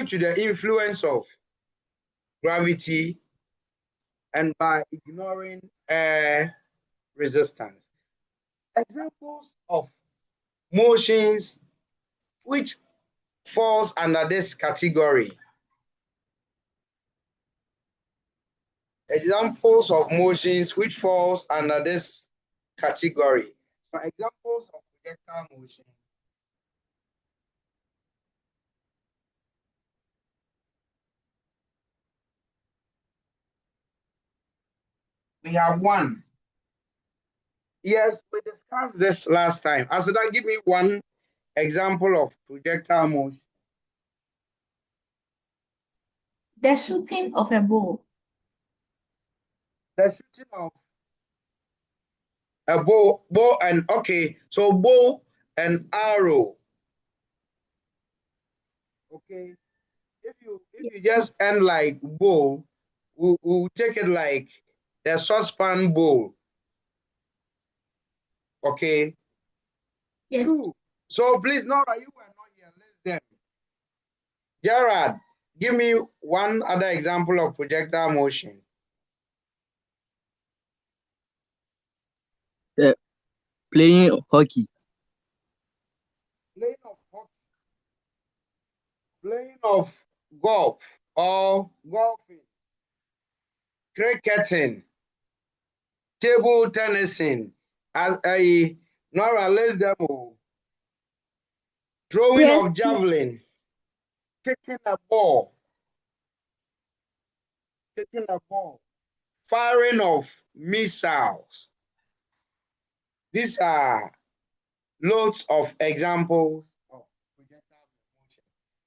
due to the influence of gravity and by ignoring air resistance. Examples of motions which falls under this category. Examples of motions which falls under this category. For examples of projectile motion. We have one. Yes, we discussed this last time. Asada, give me one example of projectile motion. The shooting of a bow. The shooting of a bow and okay, so bow and arrow. Okay, if you just end like bow, we'll take it like the saucepan bowl. Okay. Yes. Two. So please, Nora, you were not here. List them. Gerard, give me one other example of projectile motion. Playing hockey. Playing of hockey. Playing of golf or golfing. Cricketing. Table tennising. As a Nora, list them all. Throwing of javelin. Kicking a ball. Kicking a ball. Firing of missiles. These are loads of examples of projectile motion.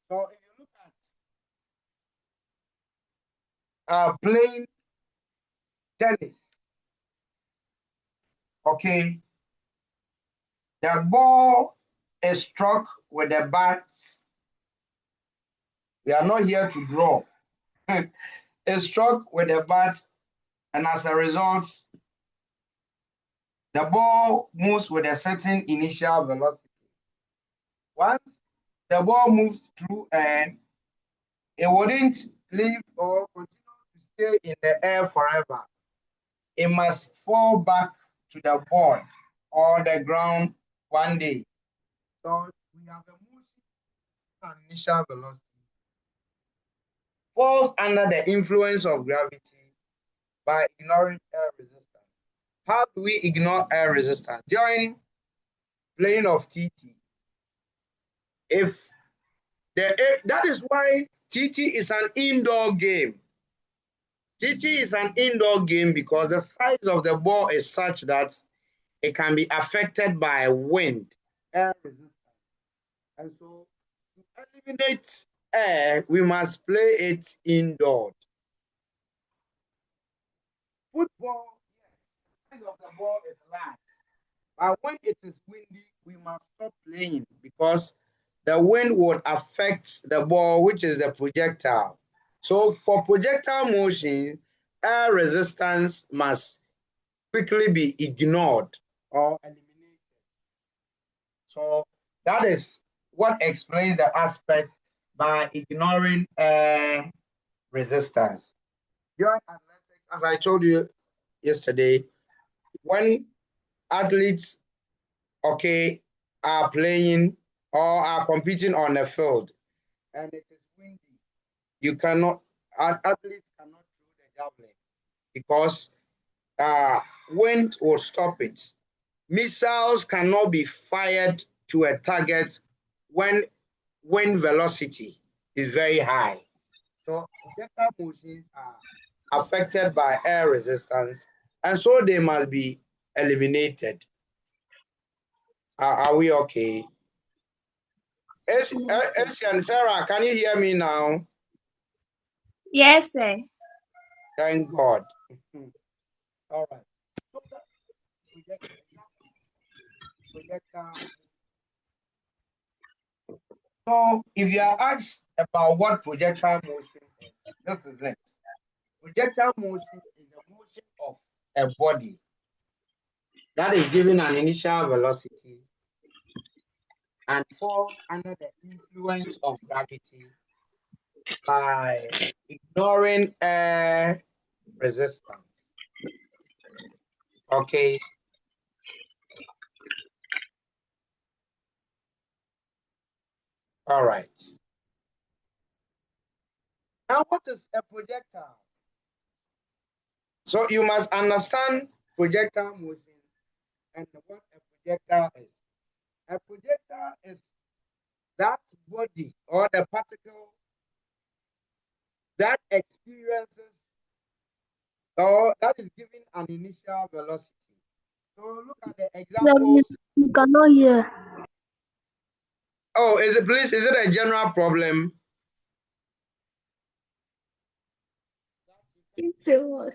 So if you look at playing tennis, okay, the ball is struck with the bat. We are not here to draw. It's struck with the bat, and as a result, the ball moves with a certain initial velocity. Once the ball moves through air, it wouldn't leave or continue to stay in the air forever. It must fall back to the board or the ground one day. So we have a motion and initial velocity. Falls under the influence of gravity by ignoring air resistance. How do we ignore air resistance? During playing of TT. If that is why TT is an indoor game. TT is an indoor game because the size of the ball is such that it can be affected by wind, air resistance. And so to eliminate air, we must play it indoors. Football, yes, the size of the ball is large. But when it is windy, we must stop playing because the wind would affect the ball, which is the projectile. So for projectile motion, air resistance must quickly be ignored or eliminated. So that is what explains the aspect by ignoring air resistance. During athletics, as I told you yesterday, when athletes, okay, are playing or are competing on the field and it is windy, athletes cannot throw the javelin because wind will stop it. Missiles cannot be fired to a target when wind velocity is very high. So projectile motions are affected by air resistance, and so they must be eliminated. Are we okay? Elsie and Sarah, can you hear me now? Yes, sir. Thank God. All right. So projectile. So if you are asked about what projectile motion is, this is it. Projectile motion is the motion of a body that is given an initial velocity and falls under the influence of gravity by ignoring air resistance. Okay. All right. Now, what is a projectile? So you must understand projectile motion and what a projectile is. A projectile is that body or the particle that experiences or that is given an initial velocity. So look at the examples. You cannot hear. Oh, is it a general problem? It was.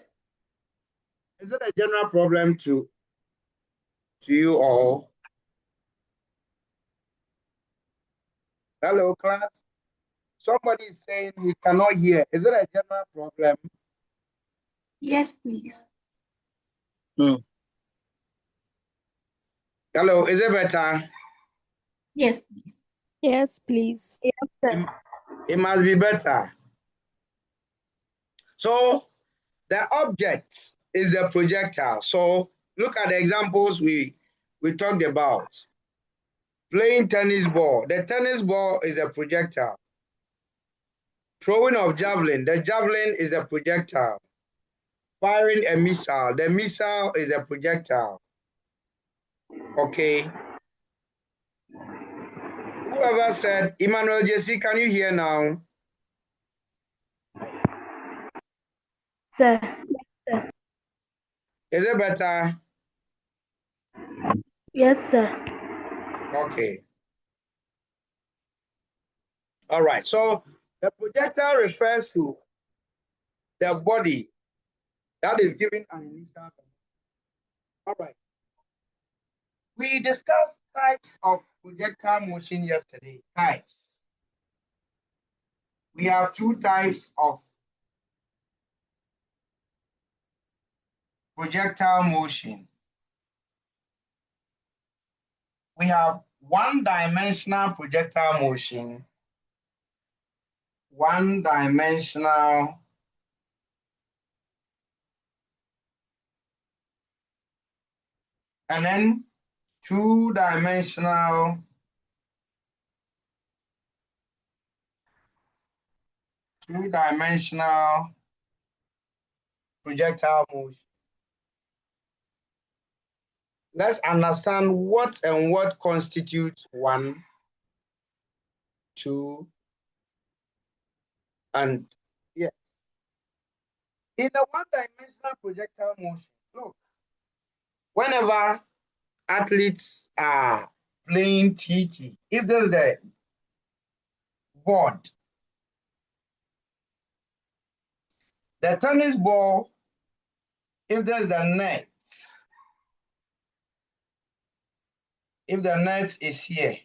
Is it a general problem to you all? Hello, class. Somebody is saying he cannot hear. Is it a general problem? Yes, please. No. Hello, is it better? Yes, please. Yes, please. Yes, sir. It must be better. So the object is the projectile. So look at the examples we talked about. Playing tennis ball. The tennis ball is a projectile. Throwing of javelin. The javelin is a projectile. Firing a missile. The missile is a projectile. Okay. Whoever said, Emmanuel JC, can you hear now? Sir. Is it better? Yes, sir. Okay. All right. So the projectile refers to the body that is given an initial. All right. We discussed types of projectile motion yesterday. Types. We have two types of projectile motion. We have one-dimensional projectile motion, one-dimensional and then two-dimensional projectile motion. Let's understand what and what constitutes one, two, and yeah. In the one-dimensional projectile motion, look, whenever athletes are playing TT, if there's the board, the tennis ball, if there's the net, if the net is here,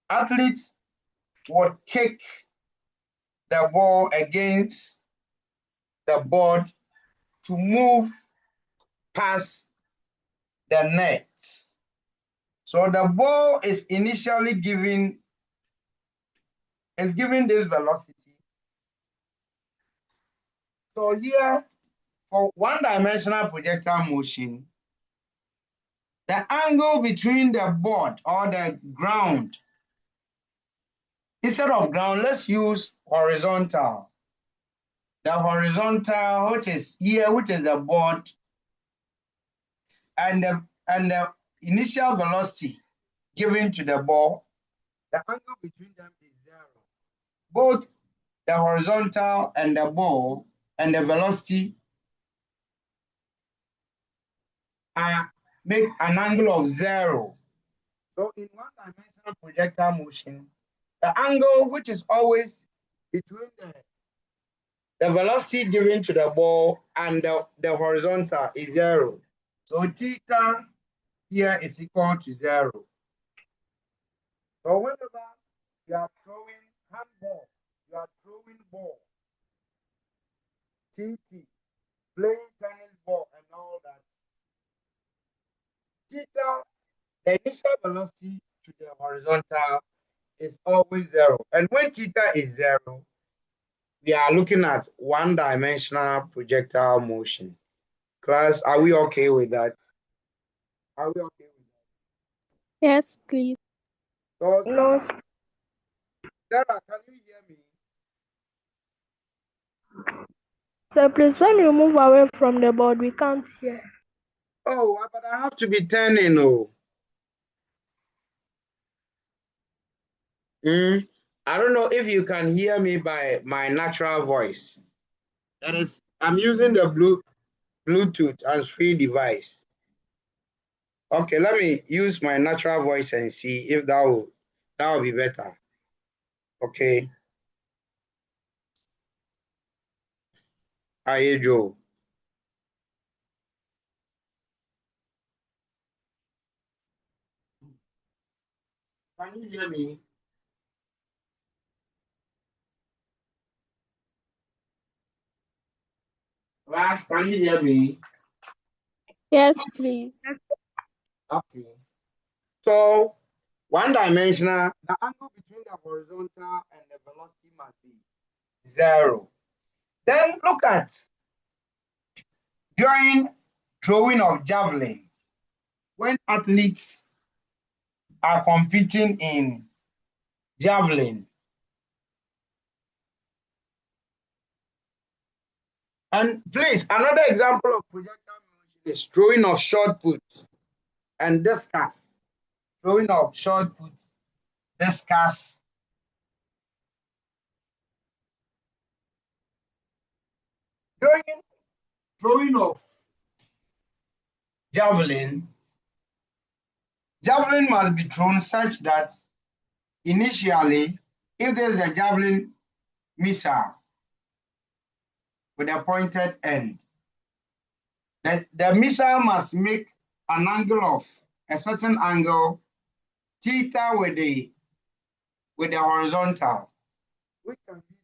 athletes would kick the ball against the board to move past the net. So the ball is initially given this velocity. So here, for one-dimensional projectile motion, the angle between the board or the ground, instead of ground, let's use horizontal. The horizontal, which is here, which is the board, and the initial velocity given to the ball, the angle between them is 0. Both the horizontal and the ball and the velocity make an angle of 0. So in one-dimensional projectile motion, the angle which is always between the velocity given to the ball and the horizontal is 0. So theta here is equal to 0. So whenever you are throwing handball, you are throwing ball, TT, playing tennis ball and all that, theta, the initial velocity to the horizontal is always 0. And when theta is 0, we are looking at one-dimensional projectile motion. Class, are we okay with that? Are we okay with Yes, please. that? So, No, Sarah, can you hear me? sir, please, when you move away from the board, we can't hear. Oh, but I have to be turning. Oh. I don't know if you can hear me by my natural voice. That is, I'm using the Bluetooth and free device. Okay, let me use my natural voice and see if that will be better. Okay. Aye, Joe. Can you hear me? Class, can you hear me? Yes, please. Okay. So, one-dimensional, the angle between the horizontal and the velocity must be 0. Then look at during throwing of javelin, when athletes are competing in javelin. And please, another example of projectile motion is throwing of shot put and discus. Throwing of shot put, discus. During throwing of javelin, javelin must be thrown such that initially, if there is a javelin missile with a pointed end, the missile must make an angle of a certain angle, theta with the horizontal, which can be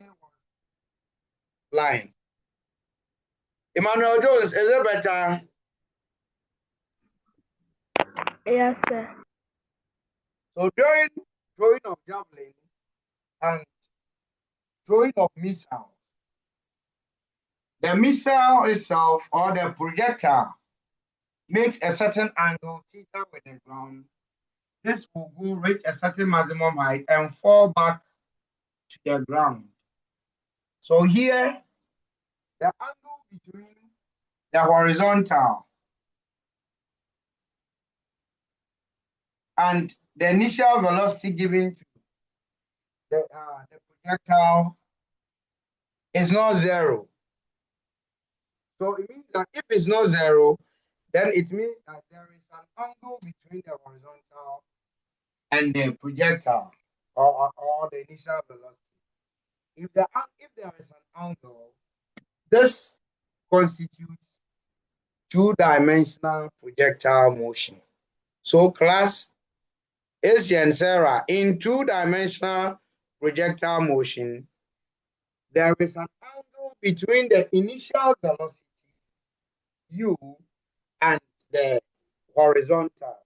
the line. Emmanuel Jones, is it better? Yes, sir. So during throwing of javelin and throwing of missiles, the missile itself or the projectile makes a certain angle theta with the ground. This will go reach a certain maximum height and fall back to the ground. So here, the angle between the horizontal and the initial velocity given to the projectile is not 0. So it means that if it's not 0, then it means that there is an angle between the horizontal and the projectile or the initial velocity. If there is an angle, this constitutes two-dimensional projectile motion. So class AC and Sarah, in two-dimensional projectile motion, there is an angle between the initial velocity u and the horizontal.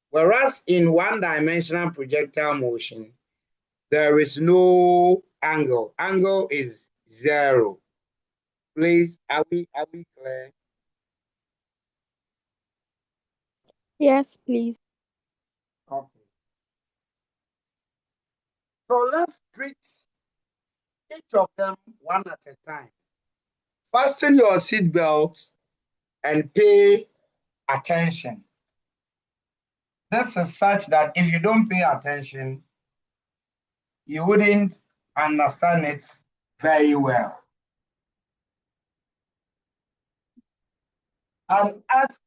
Whereas in one-dimensional projectile motion, there is no angle. Angle is 0. Please, are we clear? Yes, please. Okay. So let's treat each of them one at a time. Fasten your seatbelts and pay attention. This is such that if you don't pay attention, you wouldn't understand it very well. And ask,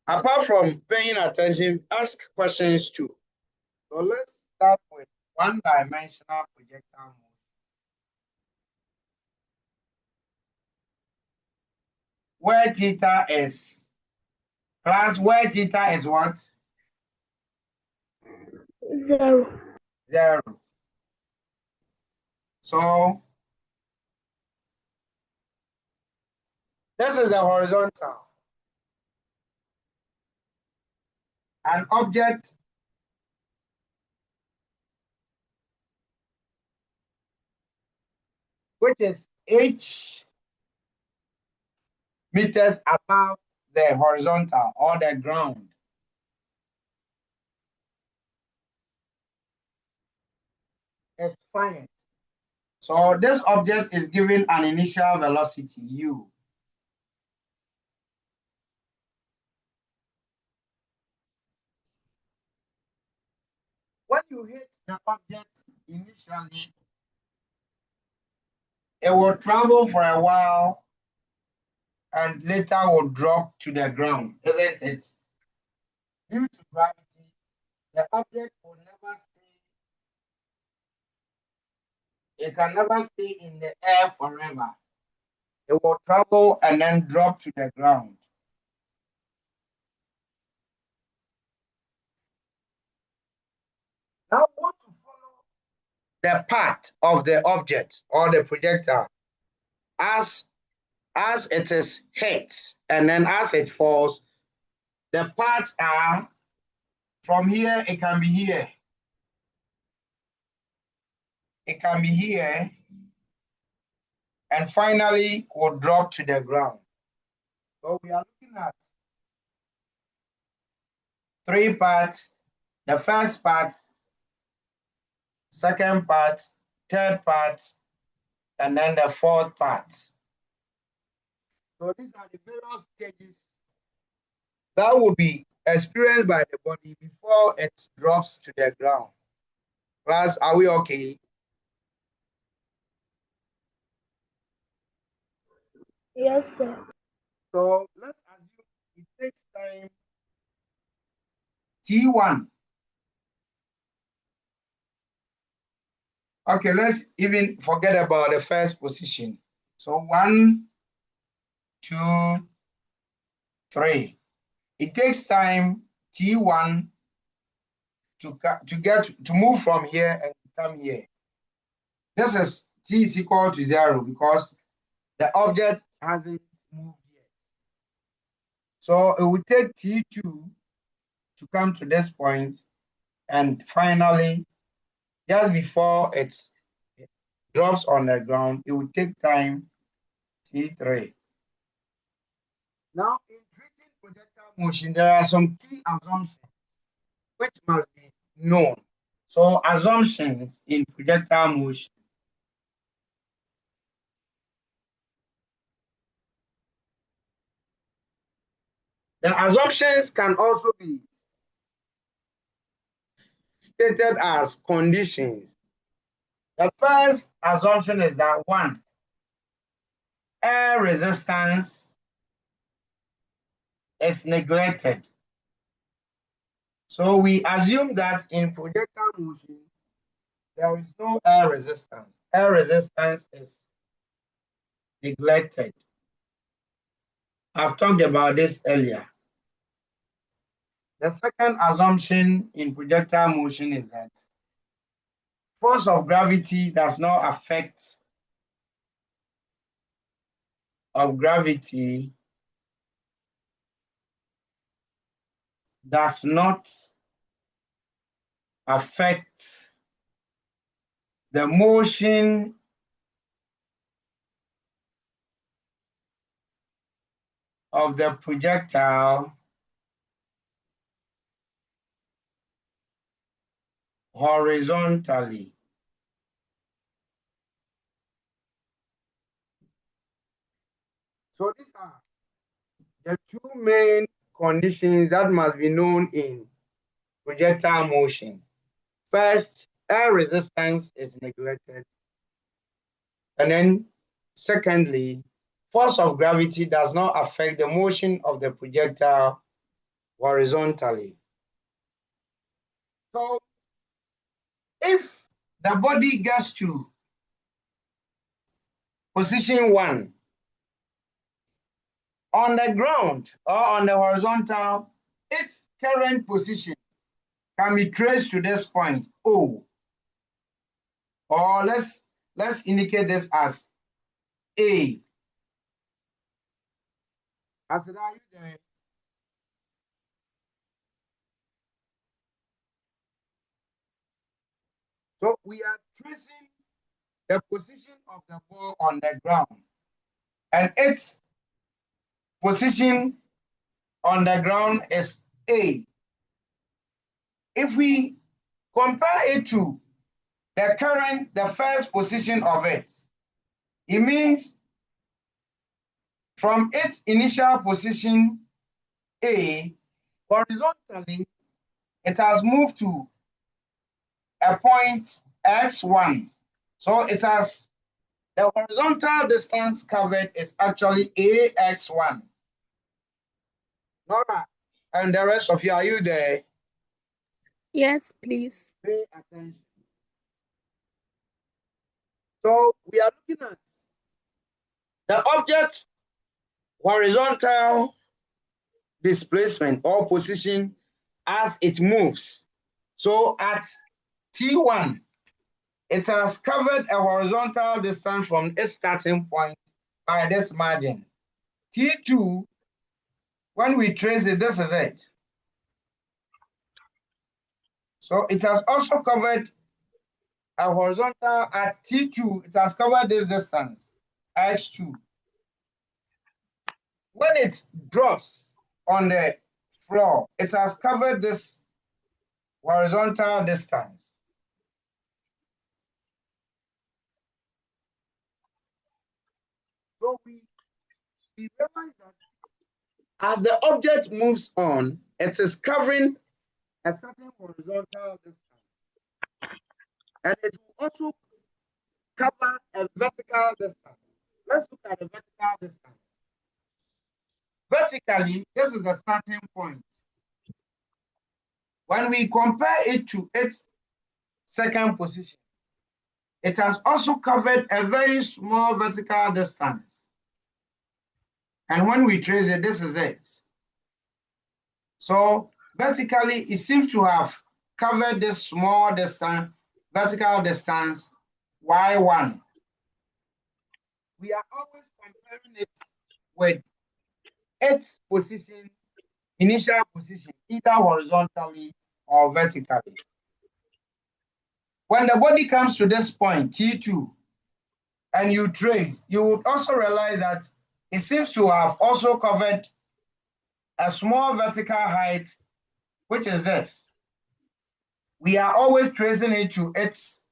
apart from paying attention, ask questions too. So let's start with one-dimensional projectile motion. Where theta is, class, where theta is what? 0. 0. So this is the horizontal. An object which is h meters above the horizontal or the ground. Is fine. So this object is given an initial velocity u. When you hit the object initially, it will travel for a while and later will drop to the ground, isn't it? Due to gravity, the object will never stay, it can never stay in the air forever. It will travel and then drop to the ground. Now we want to follow the path of the object or the projectile as it is hit and then as it falls. The paths are from here, it can be here. It can be here and finally will drop to the ground. So we are looking at three parts. The first part, second part, third part, and then the fourth part. So these are the various stages that will be experienced by the body before it drops to the ground. Class, are we okay? Yes, sir. So let's assume it takes time T1. Okay, let's even forget about the first position. So 1, 2, 3. It takes time T1 to move from here and come here. This is T is equal to 0 because the object hasn't moved yet. So it will take T2 to come to this point, and finally, just before it drops on the ground, it will take time T3. Now, in treating projectile motion, there are some key assumptions which must be known. So, assumptions in projectile motion. The assumptions can also be stated as conditions. The first assumption is that 1, air resistance is neglected. So we assume that in projectile motion, there is no air resistance. Air resistance is neglected. I've talked about this earlier. The second assumption in projectile motion is that force of gravity does not affect of gravity does not affect the motion of the projectile horizontally. So these are the two main conditions that must be known in projectile motion. First, air resistance is neglected. And then secondly, force of gravity does not affect the motion of the projectile horizontally. So if the body gets to position 1 on the ground or on the horizontal, its current position can be traced to this point O, or let's indicate this as A. As it are you there? So we are tracing the position of the ball on the ground, and its position on the ground is A. If we compare it to the first position of it, it means from its initial position A, horizontally, it has moved to a point x1. So it has the horizontal distance covered is actually ax1. Nora, and the rest of you, are you there? Yes, please. Pay attention. So we are looking at the object horizontal displacement or position as it moves. So at T1, it has covered a horizontal distance from its starting point by this margin. T2, when we trace it, this is it. So it has also covered a horizontal at T2, it has covered this distance, X2. When it drops on the floor, it has covered this horizontal distance. So we realize that as the object moves on, it is covering a certain horizontal distance. And it will also cover a vertical distance. Let's look at the vertical distance. Vertically, this is the starting point. When we compare it to its second position, it has also covered a very small vertical distance. And when we trace it, this is it. So vertically, it seems to have covered this small distance, vertical distance, y1. We are always comparing it with its position, initial position, either horizontally or vertically. When the body comes to this point, T2, and you trace, you would also realize that it seems to have also covered a small vertical height, which is this. We are always tracing it to its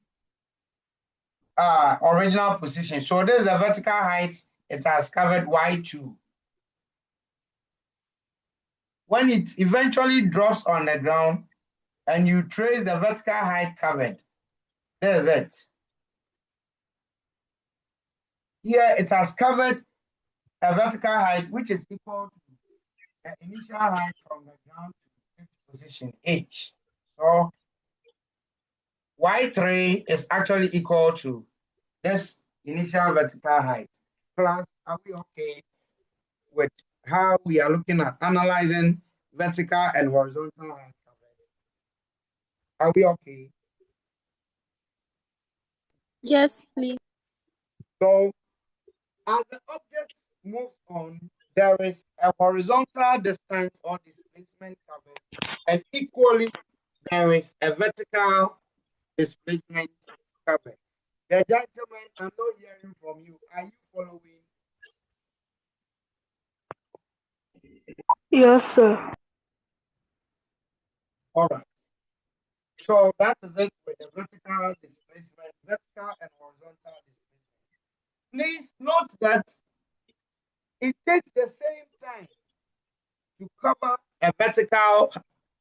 original position. So this is a vertical height, it has covered Y2. When it eventually drops on the ground and you trace the vertical height covered, there's it. Here it has covered a vertical height which is equal to the initial height from the ground to its position H. So Y3 is actually equal to this initial vertical height. Plus, are we okay with how we are looking at analyzing vertical and horizontal height coverage? Are we okay? Yes, please. So as the object moves on, there is a horizontal distance or displacement covered, and equally there is a vertical displacement covered. The gentlemen, I'm not hearing from you. Are you following? Yes, sir. All right. So that is it with the vertical displacement, vertical and horizontal displacement. Please note that it takes the same time to cover a vertical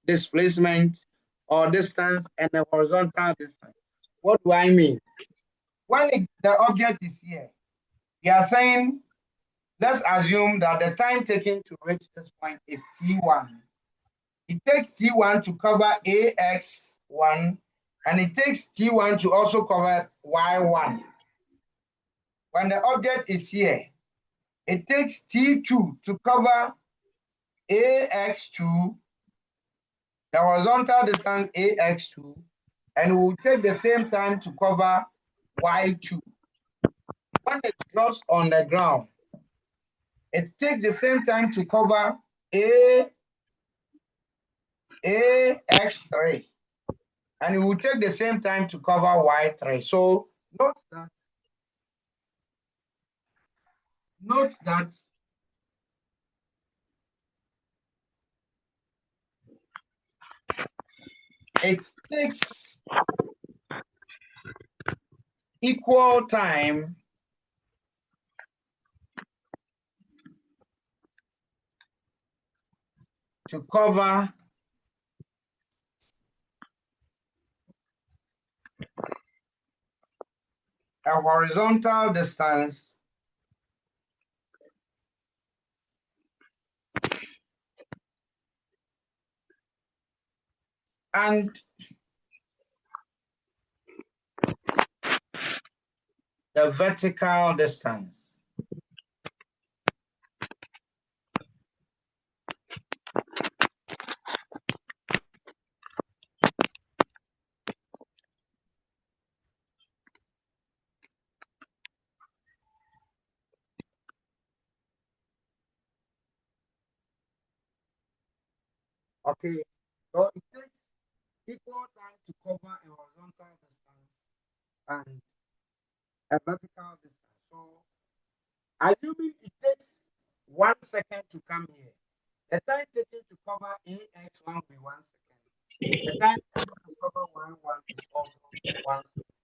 displacement or distance and a horizontal distance. What do I mean? When the object is here, we are saying, let's assume that the time taken to reach this point is T1. It takes T1 to cover AX1, and it takes T1 to also cover Y1. When the object is here, it takes T2 to cover AX2, the horizontal distance AX2, and it will take the same time to cover Y2. When it drops on the ground, it takes the same time to cover AX3, and it will take the same time to cover Y3. So note that note that it takes equal time to cover a horizontal distance and the vertical distance. Okay, so it takes equal time to cover a horizontal distance and a vertical distance. So, assuming it takes 1 second to come here, the time taken to cover AX1 will be 1 second. The time taken to cover Y1 is also 1 second.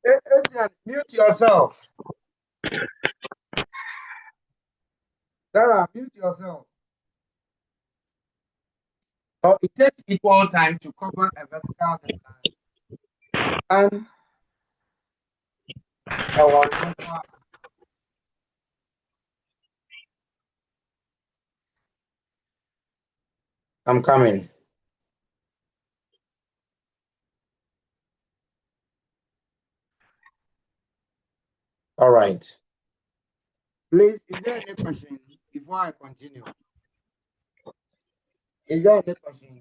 Asian, mute yourself. Sarah, mute yourself. So it takes equal time to cover a vertical distance and a horizontal. I'm coming. All right. Please, is there any question before I continue? Is there any question?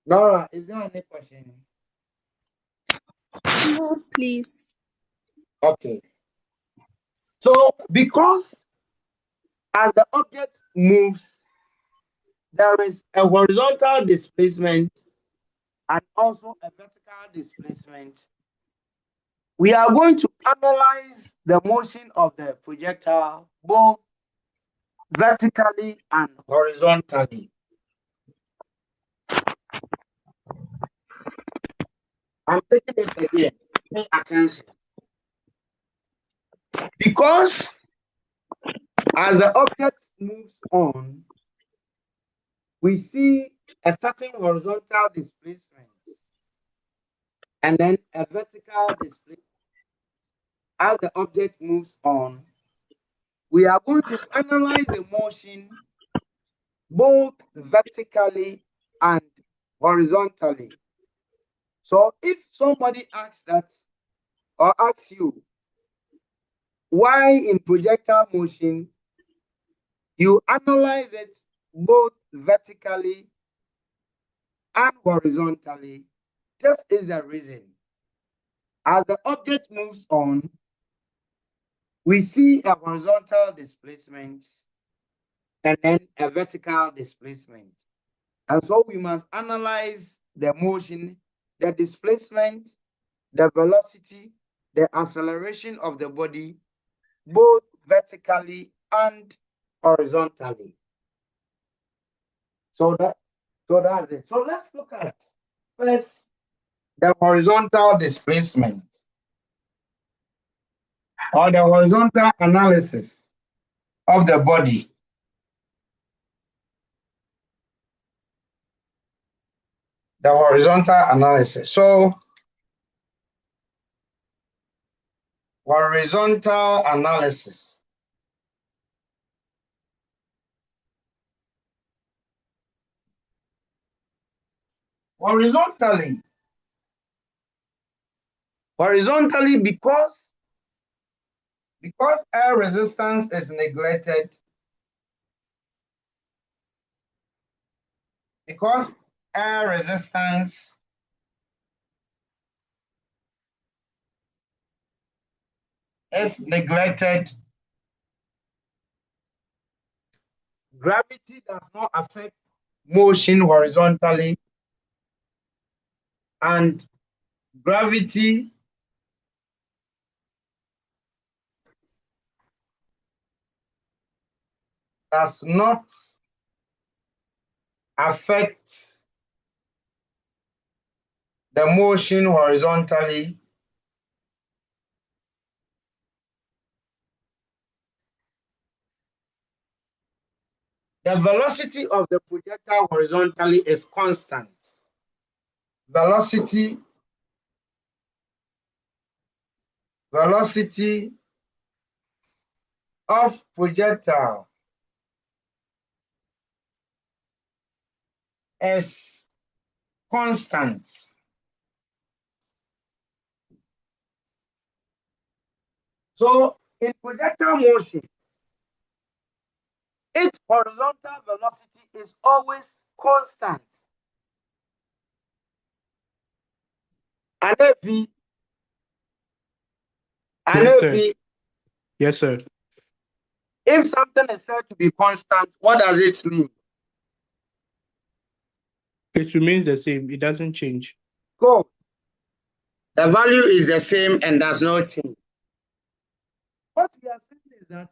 Laura, is there any question? No, please. Okay. So, because as the object moves, there is a horizontal displacement and also a vertical displacement. We are going to analyze the motion of the projectile both vertically and horizontally. I'm taking it again. Pay attention. Because as the object moves on, we see a certain horizontal displacement and then a vertical displacement. As the object moves on, we are going to analyze the motion both vertically and horizontally. So if somebody asks that or asks you why in projectile motion you analyze it both vertically and horizontally, this is the reason. As the object moves on, we see a horizontal displacement and then a vertical displacement. And so we must analyze the motion, the displacement, the velocity, the acceleration of the body, both vertically and horizontally. So that's it. So let's look at first the horizontal displacement or the horizontal analysis of the body. The horizontal analysis. So horizontal analysis. Horizontally because air resistance is neglected, because air resistance is neglected, gravity does not affect motion horizontally, and gravity does not affect the motion horizontally the velocity of the projectile horizontally is constant. Velocity of projectile is constant. So in projectile motion, its horizontal velocity is always constant. And Yes, sir. if something is said to be constant, what does it mean? It remains the same. It doesn't change. Go. The value is the same and does not change. What we are saying is that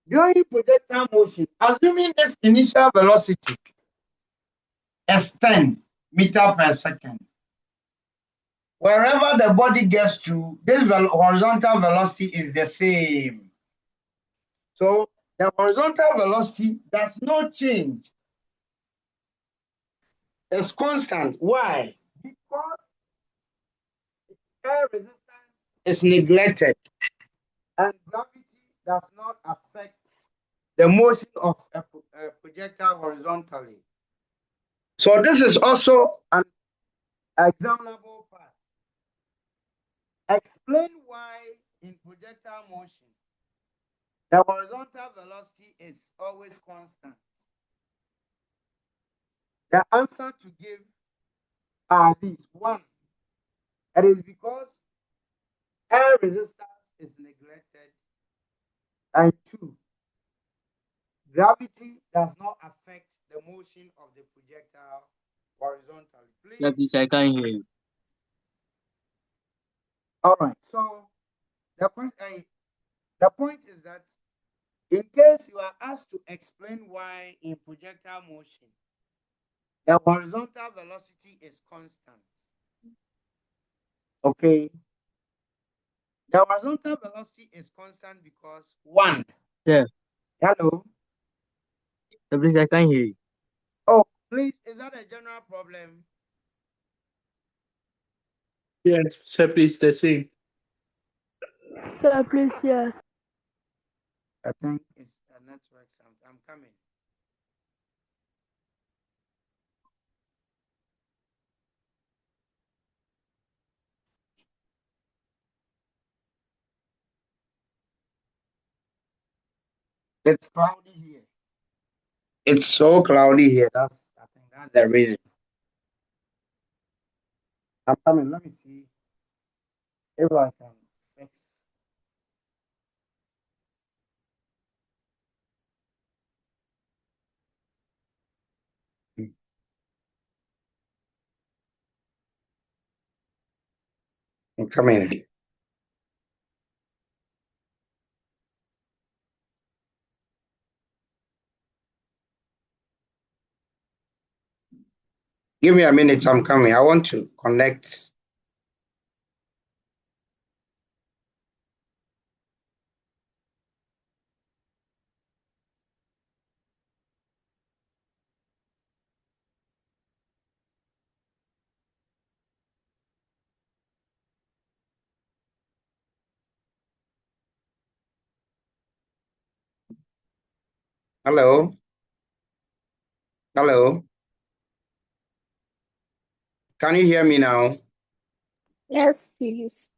during projectile motion, assuming this initial velocity is 10 meters per second, wherever the body gets to, this horizontal velocity is the same. So the horizontal velocity does not change. It's constant. Why? Because air resistance is neglected and gravity does not affect the motion of a projectile horizontally. So this is also an examinable part. Explain why in projectile motion the horizontal velocity is always constant. The answer to give are these. One, it is because air resistance is neglected. And two, gravity does not affect the motion of the projectile horizontally. Yeah, Please. please, I can't hear you. All right. So the point is that in case you are asked to explain why in projectile motion the horizontal velocity is constant, okay, the horizontal velocity is constant because one. Sir, Hello. please, I can't hear you. Oh, please, is that a general problem? Yes, sir, please, the same. Sir, please, yes. I think it's a network something. I'm coming. It's cloudy here. It's so cloudy here. I think that's the reason. I'm coming. Let me see if I can fix. I'm coming. Give me a minute. I'm coming. I want to connect. Hello. Hello. Can you hear me now? Yes, please.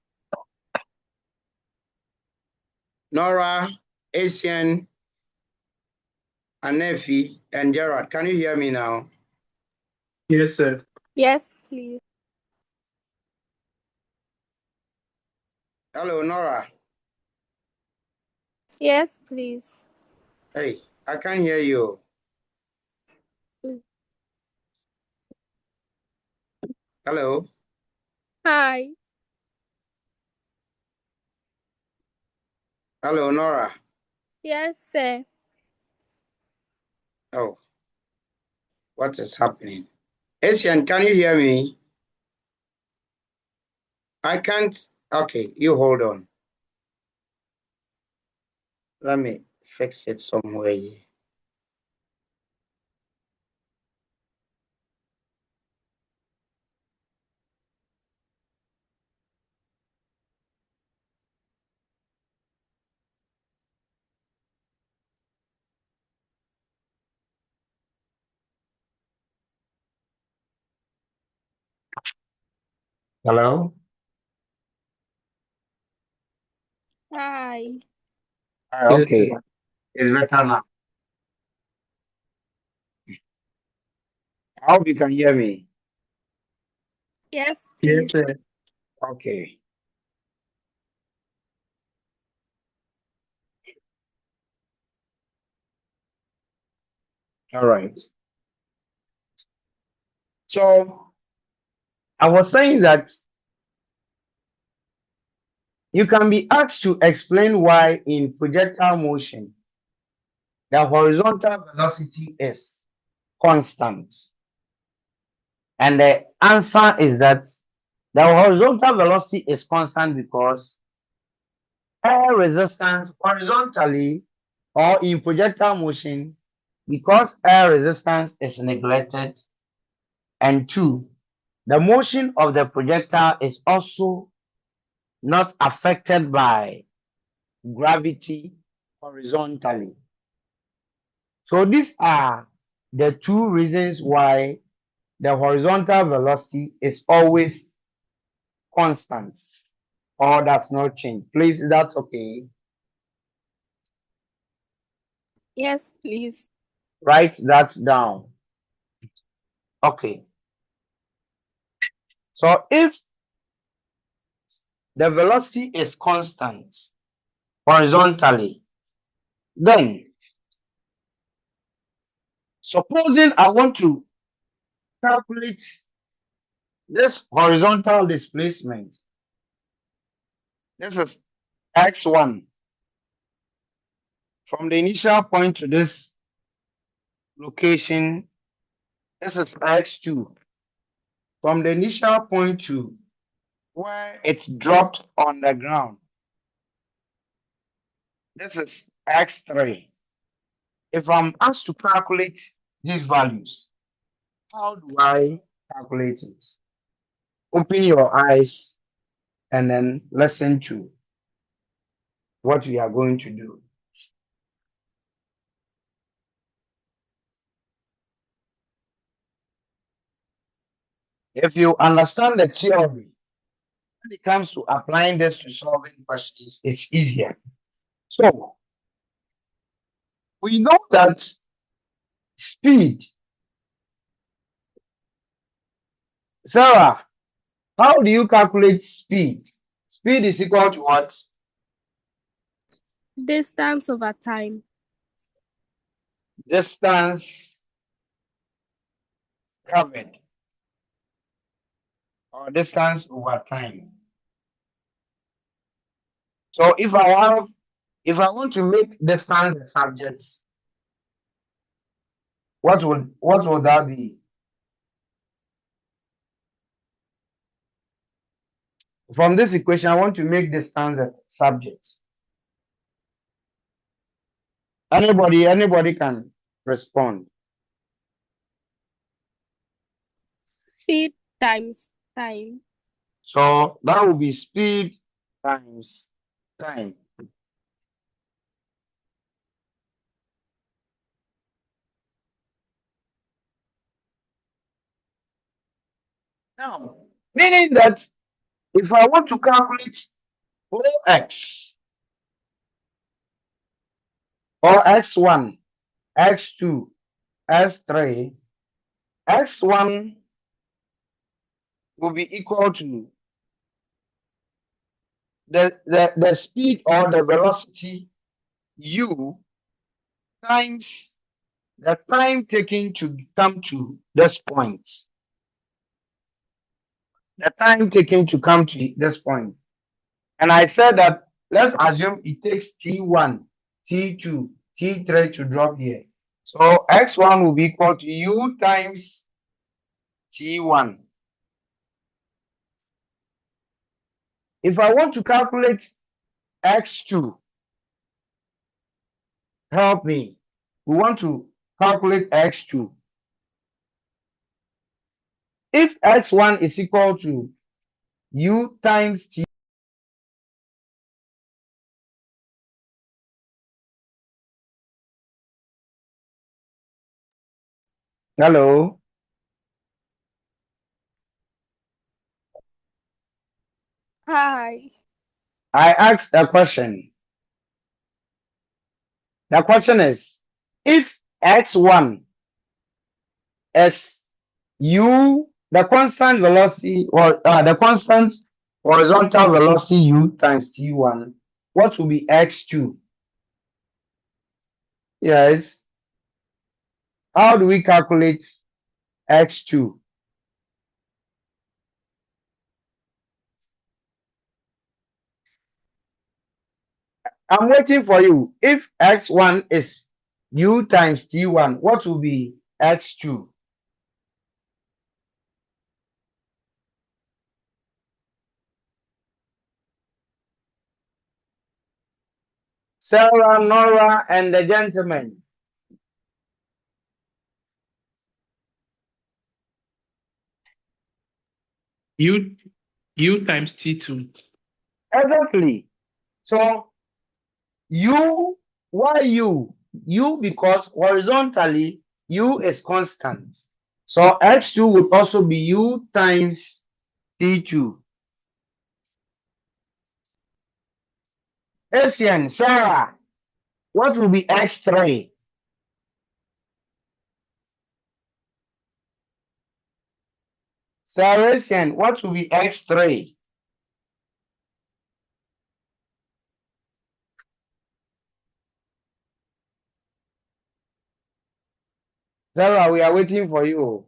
Nora, Asian, Anefi, and Gerard. Can you hear me now? Yes, sir. Yes, please. Hello, Nora. Yes, please. Hey, I can't hear you. Hello. Hi. Hello, Nora. Yes, sir. Oh, what is happening? Asian, can you hear me? I can't. Okay, you hold on. Let me fix it somewhere here. Hello? Hi. Yes, Okay, sir. it's better now. I hope you can hear me. Yes, Yes, please. sir. Okay, all right. So I was saying that you can be asked to explain why in projectile motion the horizontal velocity is constant. And the answer is that the horizontal velocity is constant because air resistance horizontally or in projectile motion, because air resistance is neglected, and two, the motion of the projectile is also not affected by gravity horizontally. So these are the two reasons why the horizontal velocity is always constant or does not change. Please, that's okay. Yes, please. Write that down. Okay. So if the velocity is constant horizontally, then supposing I want to calculate this horizontal displacement, this is x1 from the initial point to this location, this is x2 from the initial point to where it dropped on the ground, this is x3. If I'm asked to calculate these values, how do I calculate it? Open your eyes and then listen to what we are going to do. If you understand the theory, when it comes to applying this to solving questions, it's easier. So we know that speed, Sarah, how do you calculate speed? Speed is equal to what? Distance over time. Distance covered or distance over time. So if I want to make distance the subject, what would that be? From this equation, I want to make distance the subject. Anybody can respond. Speed times time. So that will be speed times time. Now, meaning that if I want to calculate OX or X1, X2, S3, X1 will be equal to the speed or the velocity U times the time taken to come to this point. the time taken to come to this point. And I said that let's assume it takes T1, T2, T3 to drop here. So X1 will be equal to U times T1. If I want to calculate X2, help me. We want to calculate X2. If X1 is equal to U times T, hello, Hi. I asked a question. The question is, if X1 is U, the constant velocity or the constant horizontal velocity U times T1, what will be X2? Yes. How do we calculate X2? I'm waiting for you. If X1 is U times T1, what will be X2? Sarah, Nora, and the gentleman. U times T2. Exactly. So U, why U? U because horizontally U is constant. So X2 would also be U times T2. Asian, Sarah, what will be X3? Sarah, Asian, what will be X3? Sarah, we are waiting for you.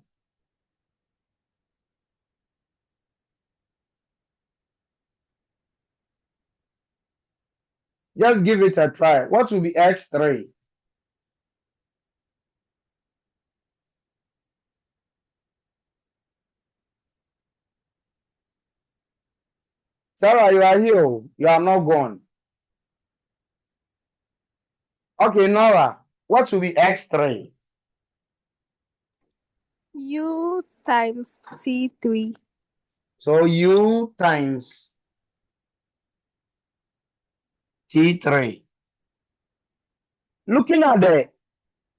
Just give it a try. What will be X3? Sarah, you are here. You are not gone. Okay, Nora, what will be X3? U times T3. So U times T3. Looking at the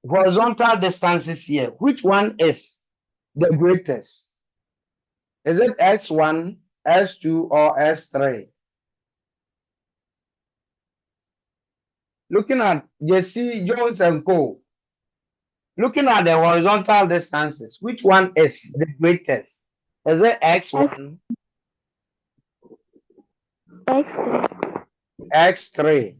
horizontal distances here, which one is the greatest? Is it X1, S2, or S3? Looking at Jesse, Jones, and Co. Looking at the horizontal distances, which one is the greatest? Is it X1, X3. X3?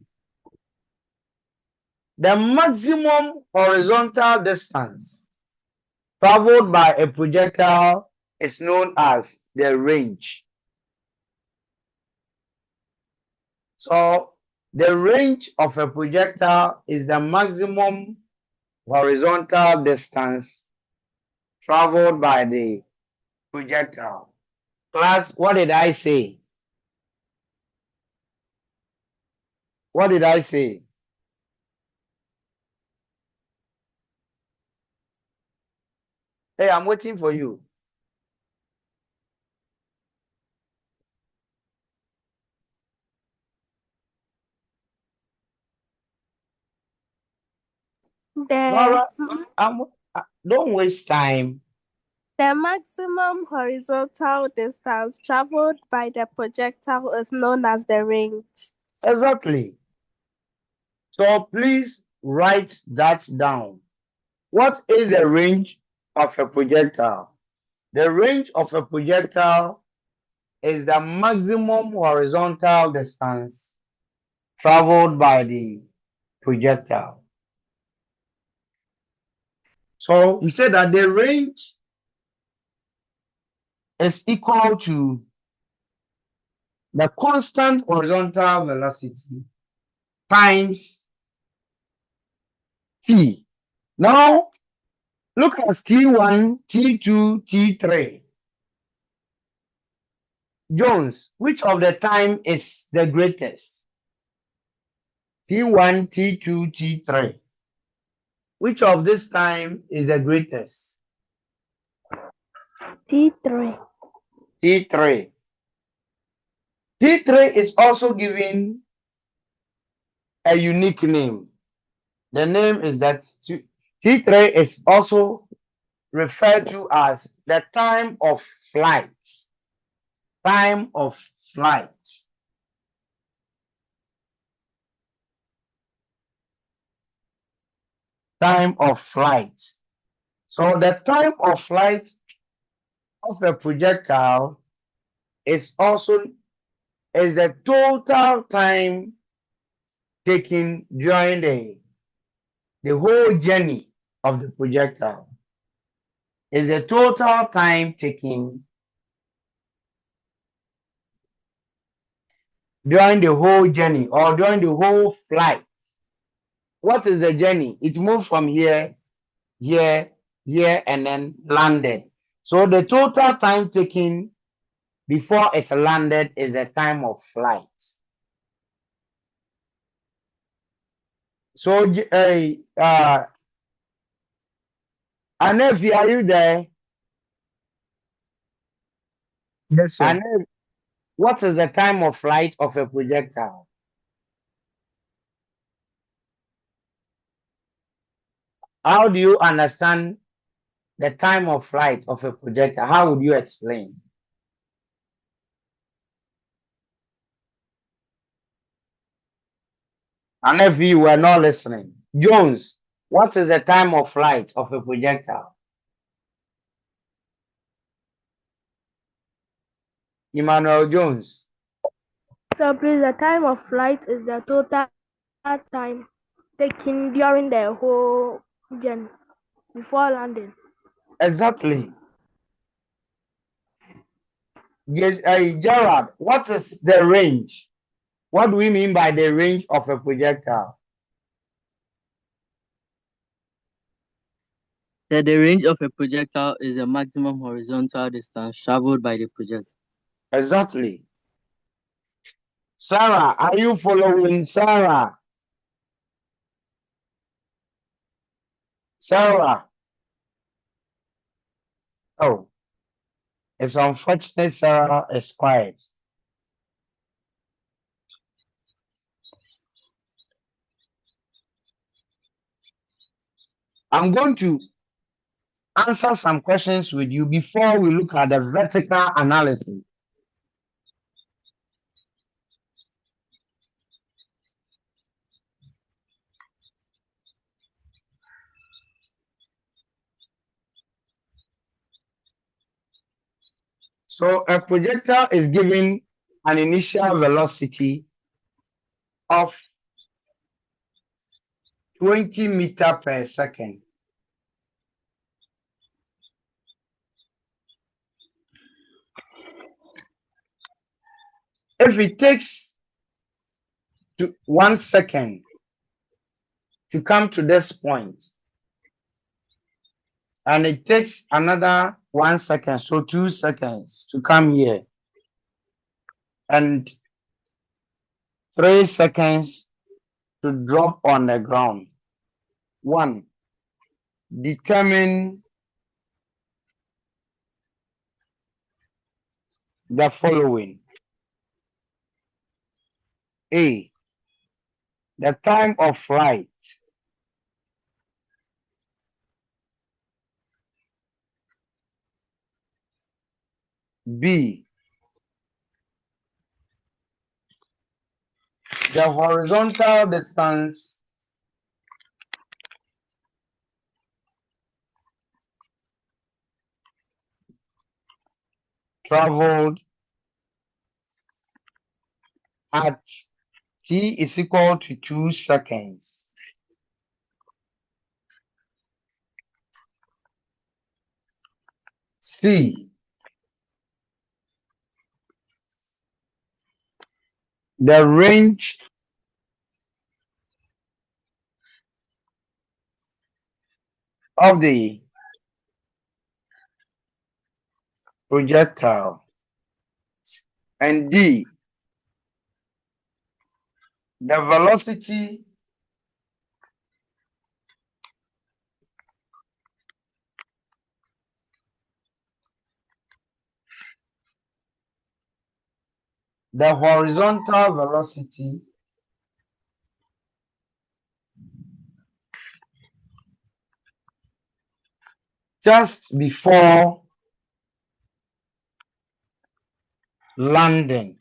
The maximum horizontal distance traveled by a projectile is known as the range. So the range of a projectile is the maximum horizontal distance traveled by the projectile. Class, what did I say? What did I say? Hey, I'm waiting for you. The Nora, don't waste time. the maximum horizontal distance traveled by the projectile is known as the range. Exactly. So please write that down. What is the range of a projectile? The range of a projectile is the maximum horizontal distance traveled by the projectile. So we said that the range is equal to the constant horizontal velocity times t. Now, look at T1, T2, T3. Jones, which of the time is the greatest? T1, T2, T3. Which of this time is the greatest? T3. T3. T3 is also given a unique name. The name is that T3 is also referred to as the time of flight. Time of flight. Time of flight. So the time of flight of a projectile is the total time taken during the whole journey of the projectile. Is the total time taken during the whole journey or during the whole flight. What is the journey? It moved from here, here, here, and then landed. So the total time taken before it landed is the time of flight. So, Anefi, are you there? Yes, sir. Anef, what is the time of flight of a projectile? How do you understand the time of flight of a projectile? How would you explain? Anefi, you were not listening. Jones, what is the time of flight of a projectile? Emmanuel Jones. So please, the time of flight is the total time taken during the whole journey before landing. Exactly. Yes, Gerard, what is the range? What do we mean by the range of a projectile? That the range of a projectile is the maximum horizontal distance traveled by the projectile. Exactly. Sarah, are you following? Sarah? Sarah? Oh, it's unfortunate Sarah is quiet. I'm going to answer some questions with you before we look at the vertical analysis. So a projectile is given an initial velocity of 20 meters per second. If it takes 1 second to come to this point, and it takes another 1 second, so 2 seconds to come here, and 3 seconds to drop on the ground. 1. Determine the following. A. The time of flight. B. The horizontal distance traveled at t is equal to 2 seconds. C. the range of the projectile, and D, the velocity the horizontal velocity just before landing.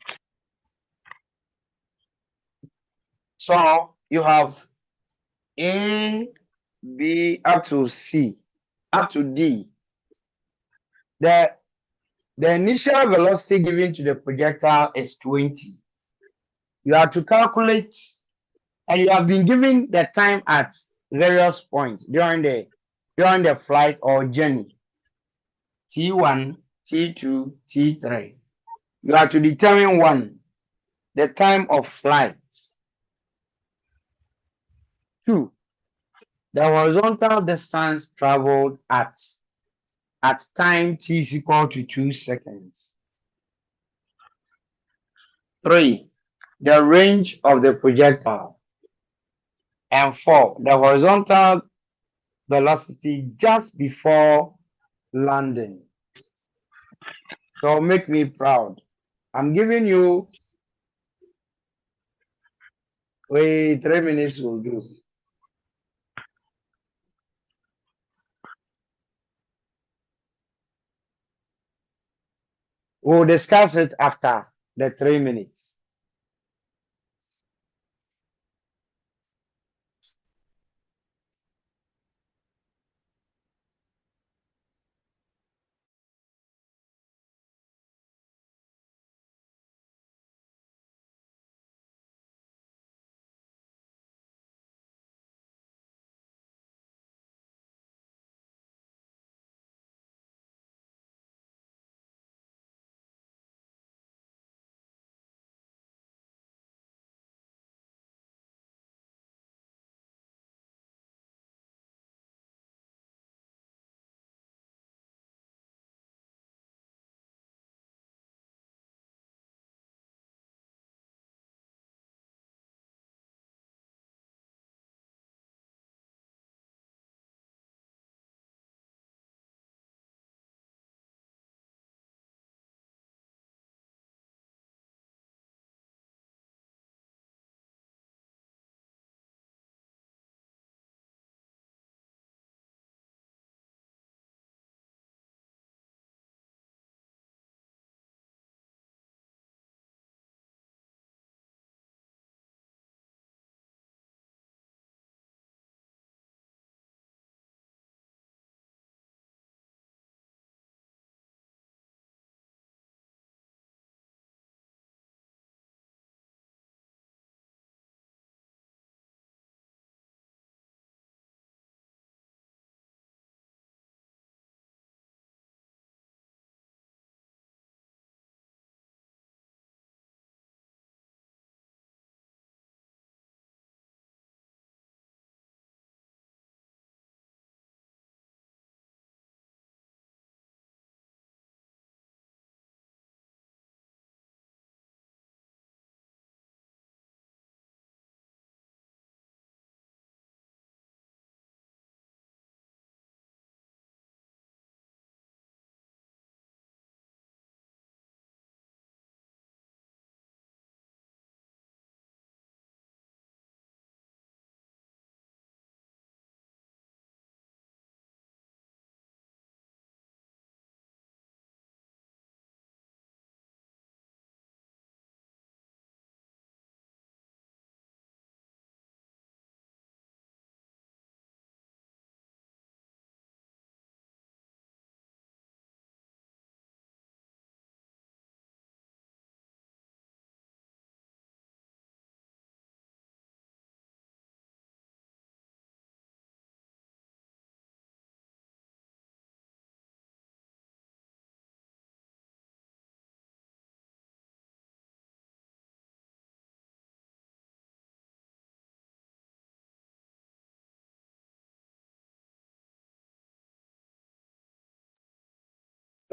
So you have A, B up to C, up to D. The initial velocity given to the projectile is 20. You have to calculate, and you have been given the time at various points during the flight or journey. T1, T2, T3. You have to determine one, the time of flight. Two, the horizontal distance traveled at time t is equal to 2 seconds. 3, the range of the projectile. And 4, the horizontal velocity just before landing. So make me proud. I'm giving you 3 minutes will do. We'll discuss it after the 3 minutes.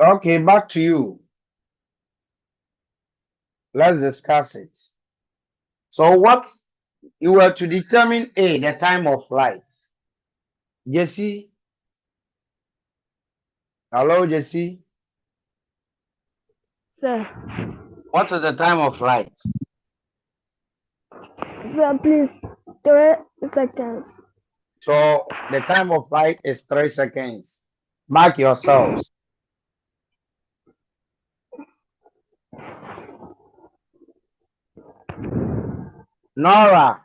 Okay, back to you. Let's discuss it. So what you were to determine A, the time of flight. Jesse, hello Jesse. Sir. What is the time of flight? Sir, please. 3 seconds. So the time of flight is 3 seconds. Mark yourselves. Nora,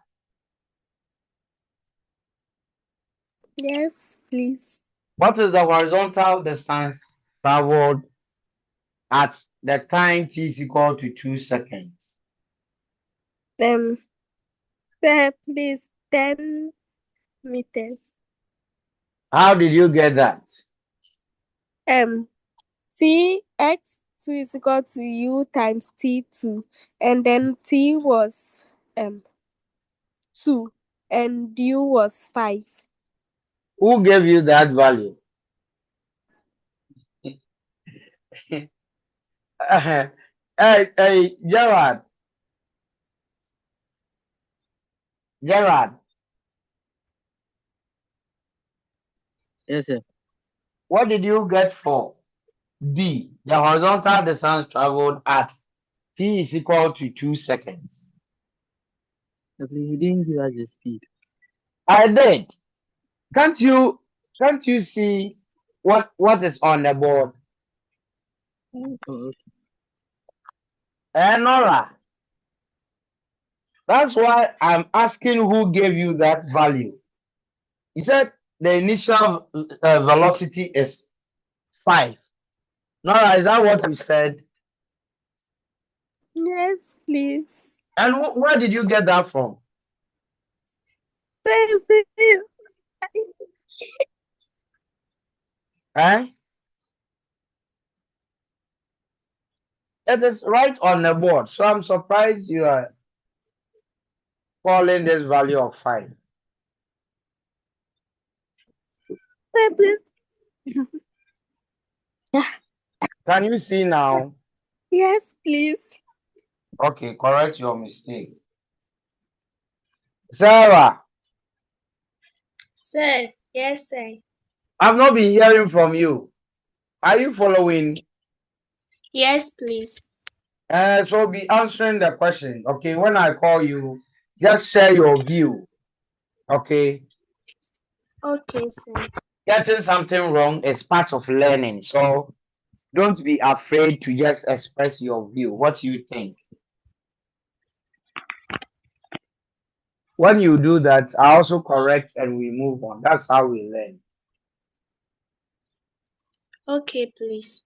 Yes, please. what is the horizontal distance traveled at the time t is equal to 2 seconds? Sir, please, 10 meters. How did you get that? T x 2 is equal to u times t2, and then t was 2 and u was 5. Who gave you that value? Hey, Gerard. Gerard, Yes, sir. what did you get for B? The horizontal distance traveled at t is equal to 2 seconds. Sir, please, you didn't give us the speed. I did. Can't you see what is on the board? Oh, okay. Nora, that's why I'm asking who gave you that value. He said the initial velocity is 5. Nora, is that what you said? Yes, please. And where did you get that from? Sir, please. Eh? It is right on the board. So I'm surprised you are calling this value of 5. Sir, please. Can you see now? Yes, please. Okay, correct your mistake. Sarah, Sir, yes, sir. I've not been hearing from you. Are you following? Yes, please. So be answering the question. Okay, when I call you, just share your view. Okay, Okay, sir. getting something wrong is part of learning. So don't be afraid to just express your view, what you think. When you do that, I also correct and we move on. That's how we learn. Okay, please.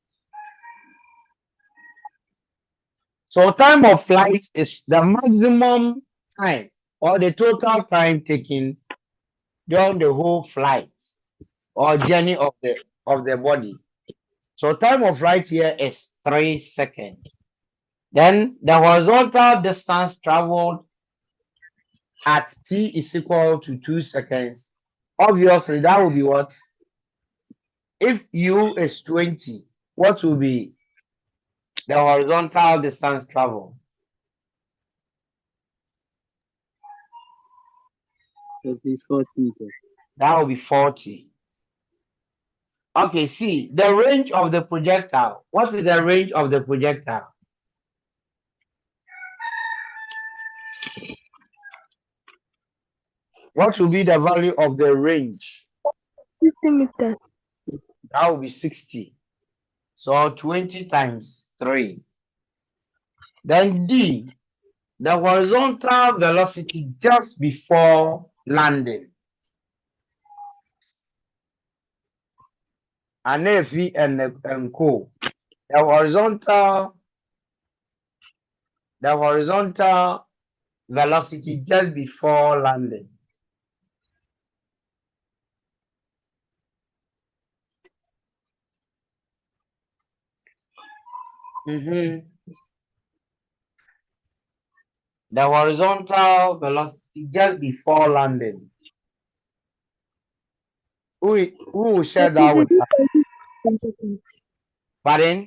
So time of flight is the maximum time or the total time taken during the whole flight or journey of the body. So time of flight here is 3 seconds. Then the horizontal distance traveled at t is equal to 2 seconds. Obviously, that will be what? If u is 20, what will be the horizontal distance traveled? So please, 40 meters. That will be 40. Okay, see, the range of the projectile. What is the range of the projectile? What will be the value of the range? 50 meters. That will be 60. So 20 times 3. Then D, the horizontal velocity just before landing. And if and co. The horizontal velocity just before landing. Mhm. The horizontal velocity just before landing. Who will So share that please, is with it us? 20 seconds? Pardon?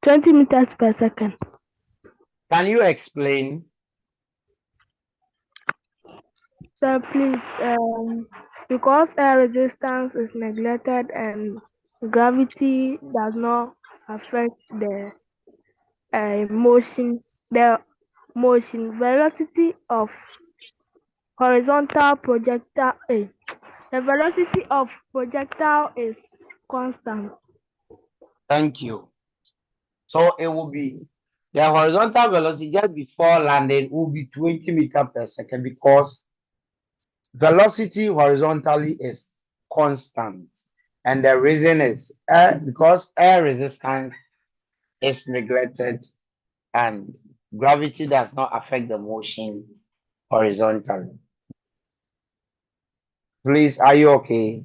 20 meters per second. Can you explain? So please, because air resistance is neglected and gravity does not affect the motion, the motion velocity of horizontal projectile, the velocity of projectile is constant. Thank you. So it will be the horizontal velocity just before landing will be 20 meters per second because velocity horizontally is constant. And the reason is because air resistance is neglected and gravity does not affect the motion horizontally. Please, are you okay?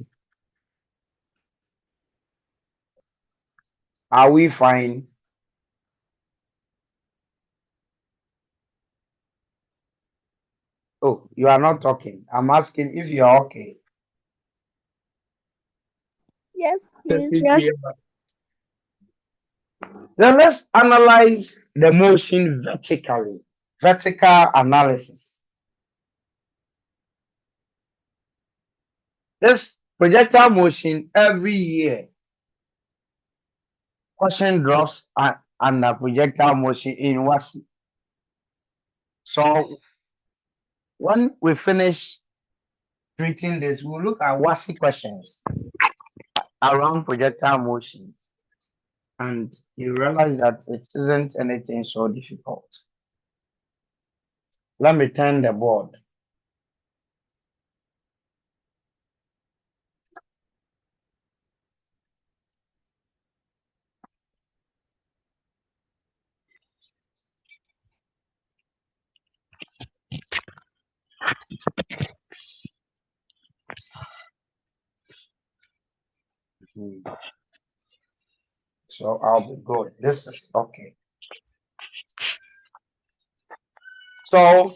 Are we fine? Oh, you are not talking. I'm asking if you are okay. Yes, please. Yes, Then let's analyze the motion vertically. Vertical analysis. This projectile motion every year, question drops under projectile motion in WASI. So when we finish treating this, we'll look at WASI questions around projectile motion. And you realize that it isn't anything so difficult. Let me turn the board. Hmm. So I'll be good. This is okay. So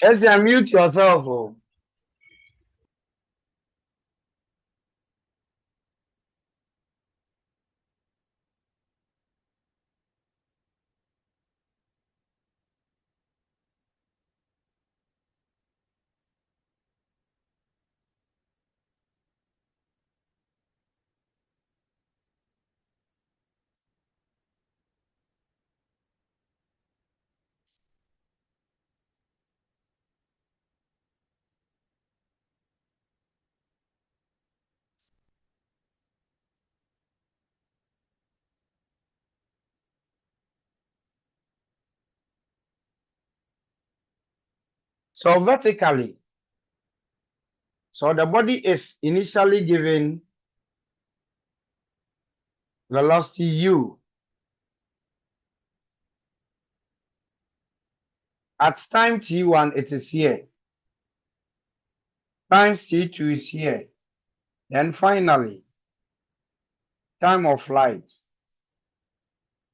let's unmute yourself. Oh. So vertically, so the body is initially given velocity u. At time t1, it is here. Times t2 is here. Then finally, time of flight.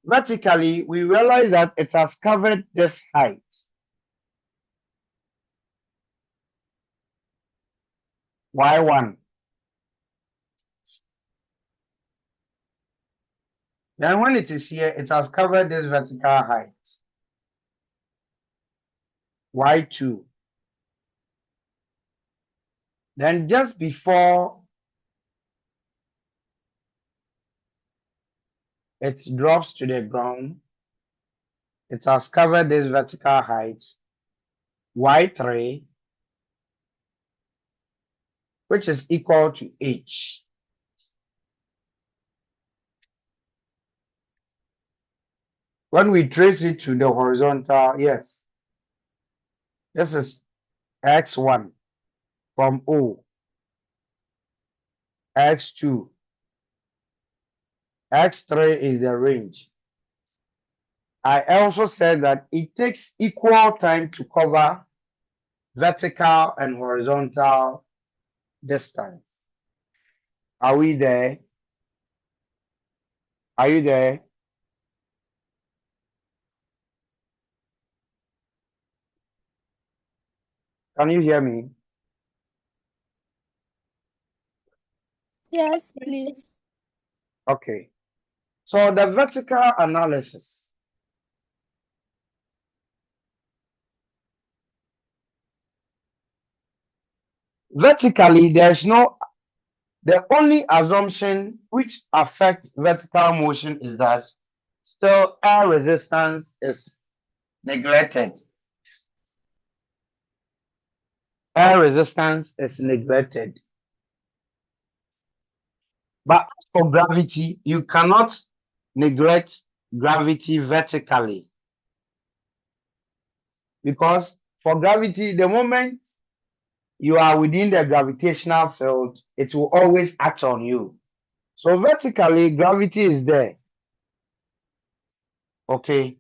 Vertically, we realize that it has covered this height. Y1. Then when it is here, it has covered this vertical height. Y2. Then just before it drops to the ground, it has covered this vertical height. Y3, which is equal to h. When we trace it to the horizontal, yes, this is x1 from O, x2, x3 is the range. I also said that it takes equal time to cover vertical and horizontal distance. Are we there? Are you there? Can you hear me? Yes, please. Okay. So the vertical analysis. Vertically, the only assumption which affects vertical motion is that still air resistance is neglected. Air resistance is neglected. But for gravity, you cannot neglect gravity vertically, because for gravity, the moment you are within the gravitational field, it will always act on you. So vertically, gravity is there. Okay.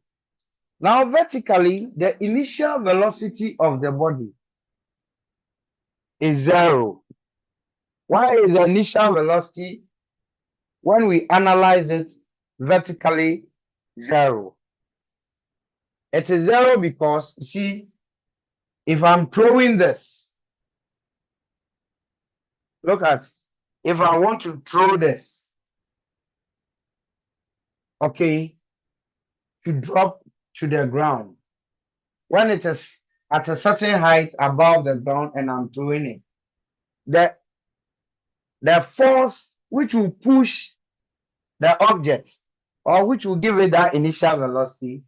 Now, vertically, the initial velocity of the body is zero. Why is the initial velocity, when we analyze it vertically, zero? It is zero because, you see, if I'm throwing this, look at, if I want to throw this, okay, to drop to the ground, when it is at a certain height above the ground and I'm throwing it, the force which will push the object, or which will give it that initial velocity,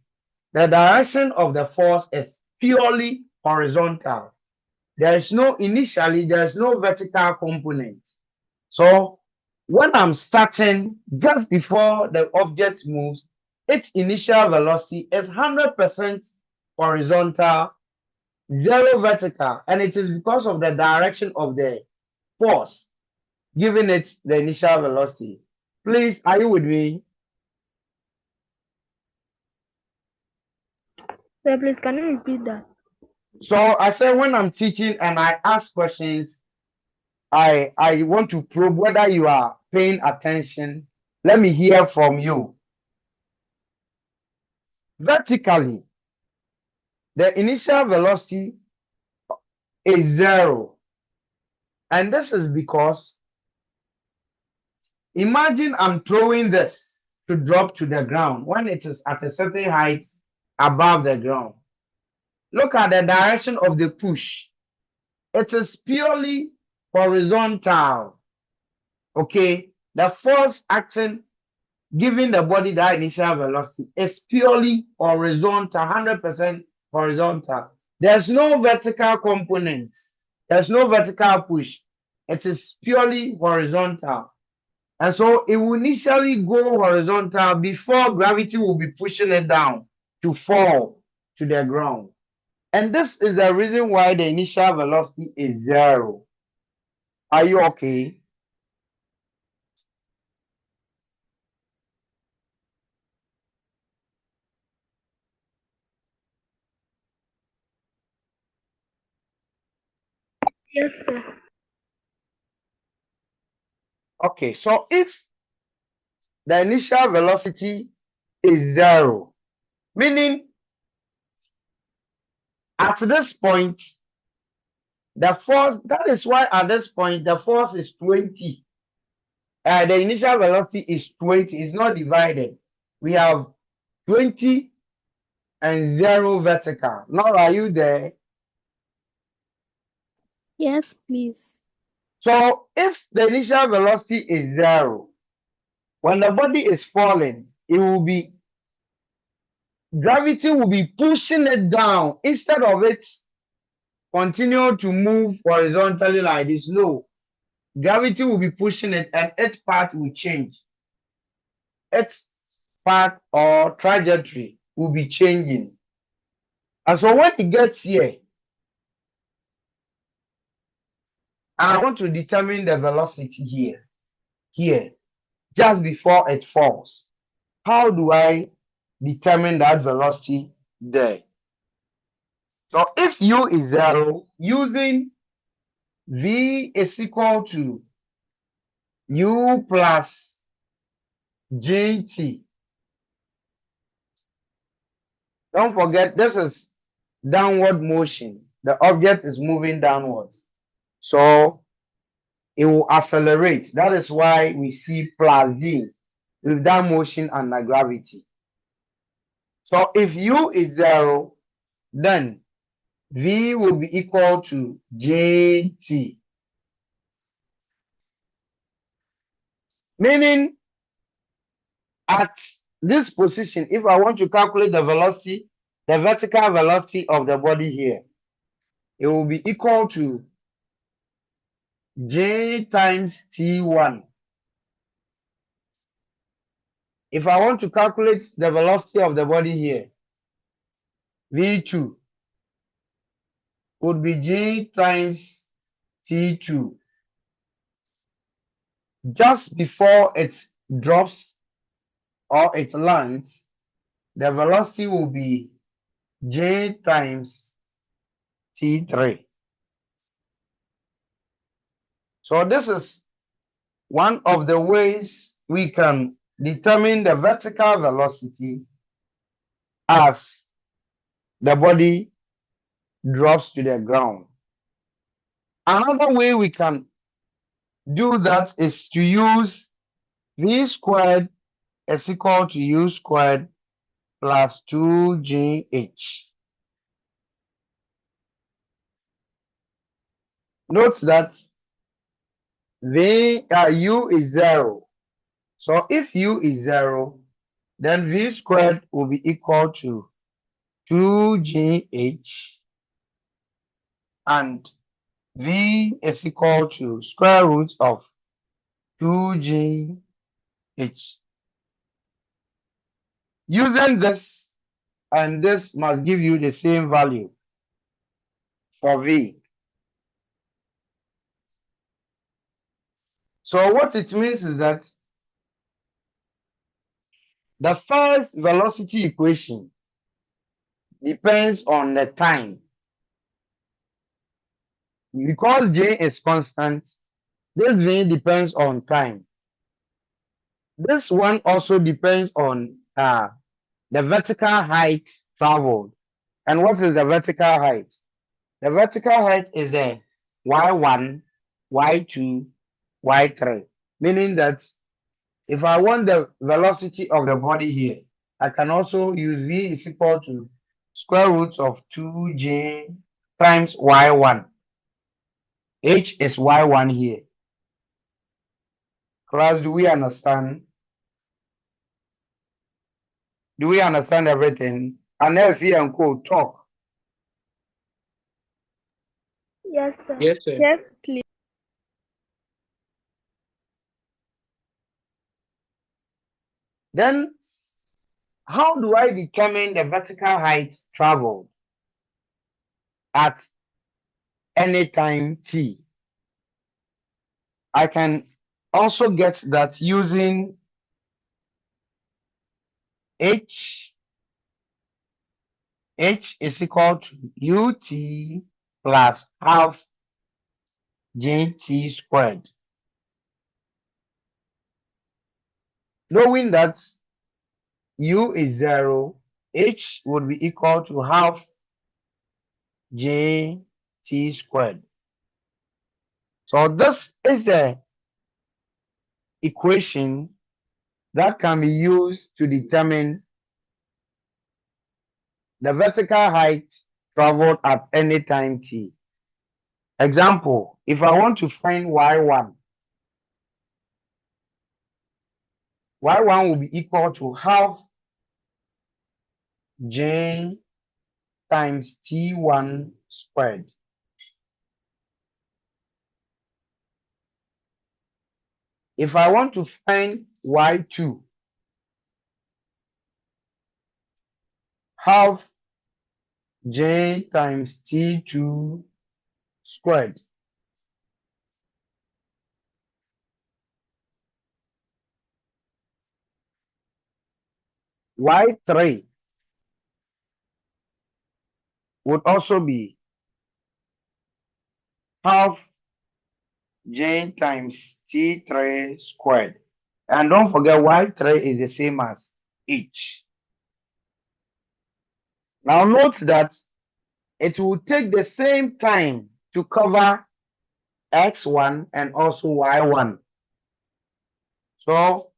the direction of the force is purely horizontal. There is no vertical component. So when I'm starting, just before the object moves, its initial velocity is 100% horizontal, zero vertical, and it is because of the direction of the force giving it the initial velocity. Please, are you with me? Sir, please, can you repeat that? So I said when I'm teaching and I ask questions, I want to probe whether you are paying attention. Let me hear from you. Vertically, the initial velocity is zero. And this is because, imagine I'm throwing this to drop to the ground when it is at a certain height above the ground. Look at the direction of the push. It is purely horizontal. Okay, the force acting, giving the body that initial velocity, is purely horizontal, 100% horizontal. There's no vertical component. There's no vertical push. It is purely horizontal. And so it will initially go horizontal before gravity will be pushing it down to fall to the ground. And this is the reason why the initial velocity is zero. Are you okay? Yes, sir. Okay, so if the initial velocity is zero, meaning at this point, the force, that is why at this point, the force is 20. The initial velocity is 20, it's not divided. We have 20 and zero vertical. Now, are you there? Yes, please. So if the initial velocity is zero, when the body is falling, gravity will be pushing it down instead of it continue to move horizontally like this. No, gravity will be pushing it and its path will change. Its path or trajectory will be changing. And so when it gets here, and I want to determine the velocity here, just before it falls, how do I determine that velocity there? So if u is zero, using v is equal to u plus gt. Don't forget, this is downward motion. the object is moving downwards. So it will accelerate. That is why we see plus d with that motion under gravity. So if u is 0, then v will be equal to jt. Meaning at this position, if I want to calculate the velocity, the vertical velocity of the body here, it will be equal to j times t1. If I want to calculate the velocity of the body here, v2 would be j times t2. Just before it drops or it lands, the velocity will be j times t3. So this is one of the ways we can determine the vertical velocity as the body drops to the ground. Another way we can do that is to use v squared is equal to u squared plus 2gh. Note that u is 0. So if u is 0, then v squared will be equal to 2gh, and v is equal to square root of 2gh. Using this, and this must give you the same value for v. So what it means is that the first velocity equation depends on the time. Because j is constant, this v depends on time. This one also depends on the vertical height traveled. And what is the vertical height? The vertical height is the y1, y2, y3. Meaning that if I want the velocity of the body here, I can also use v is equal to square root of 2j times y1. H is y1 here. Class, do we understand? Do we understand everything? And if you and co talk. Yes, sir. Yes, sir. Yes, please. Then how do I determine the vertical height traveled at any time t? I can also get that using h is equal to ut plus half jt squared. Knowing that u is 0, h would be equal to half jt squared. So this is the equation that can be used to determine the vertical height traveled at any time t. Example, if I want to find y1, y1 will be equal to half j times t1 squared. If I want to find y2, half j times t2 squared. Y3 would also be half j times t3 squared. And don't forget y3 is the same as h. Now note that it will take the same time to cover x1 and also y1. So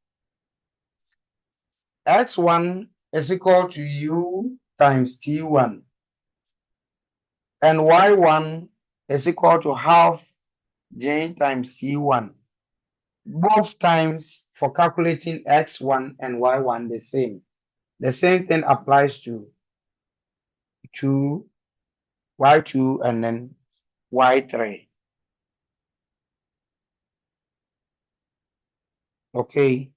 x1 is equal to u times t1, and y1 is equal to half j times t1. Both times for calculating x1 and y1 the same. The same thing applies to 2, y2, and then y3. Okay.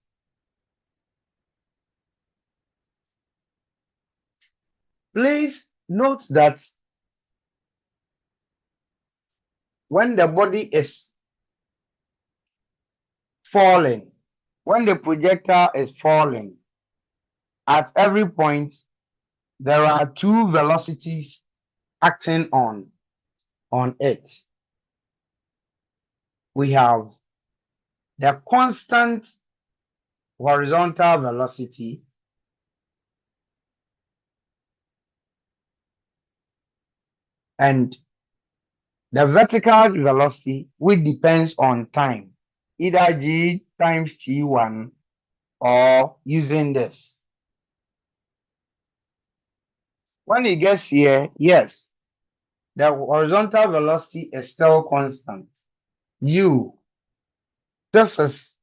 Please note that when the body is falling, when the projectile is falling, at every point there are two velocities acting on it. We have the constant horizontal velocity and the vertical velocity, which depends on time, either g times t1 or using this. When it gets here, yes, the horizontal velocity is still constant. U, this is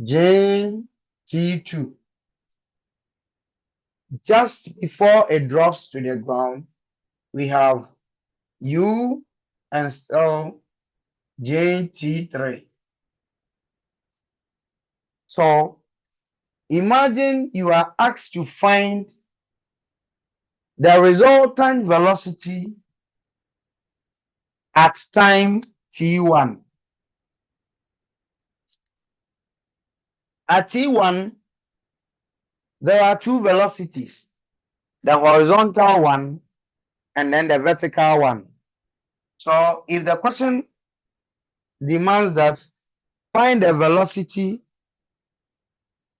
j_t2. Just before it drops to the ground, we have u and still j_t3. So imagine you are asked to find the resultant velocity at time t1. At t1, there are two velocities, the horizontal one and then the vertical one. So if the question demands that find the velocity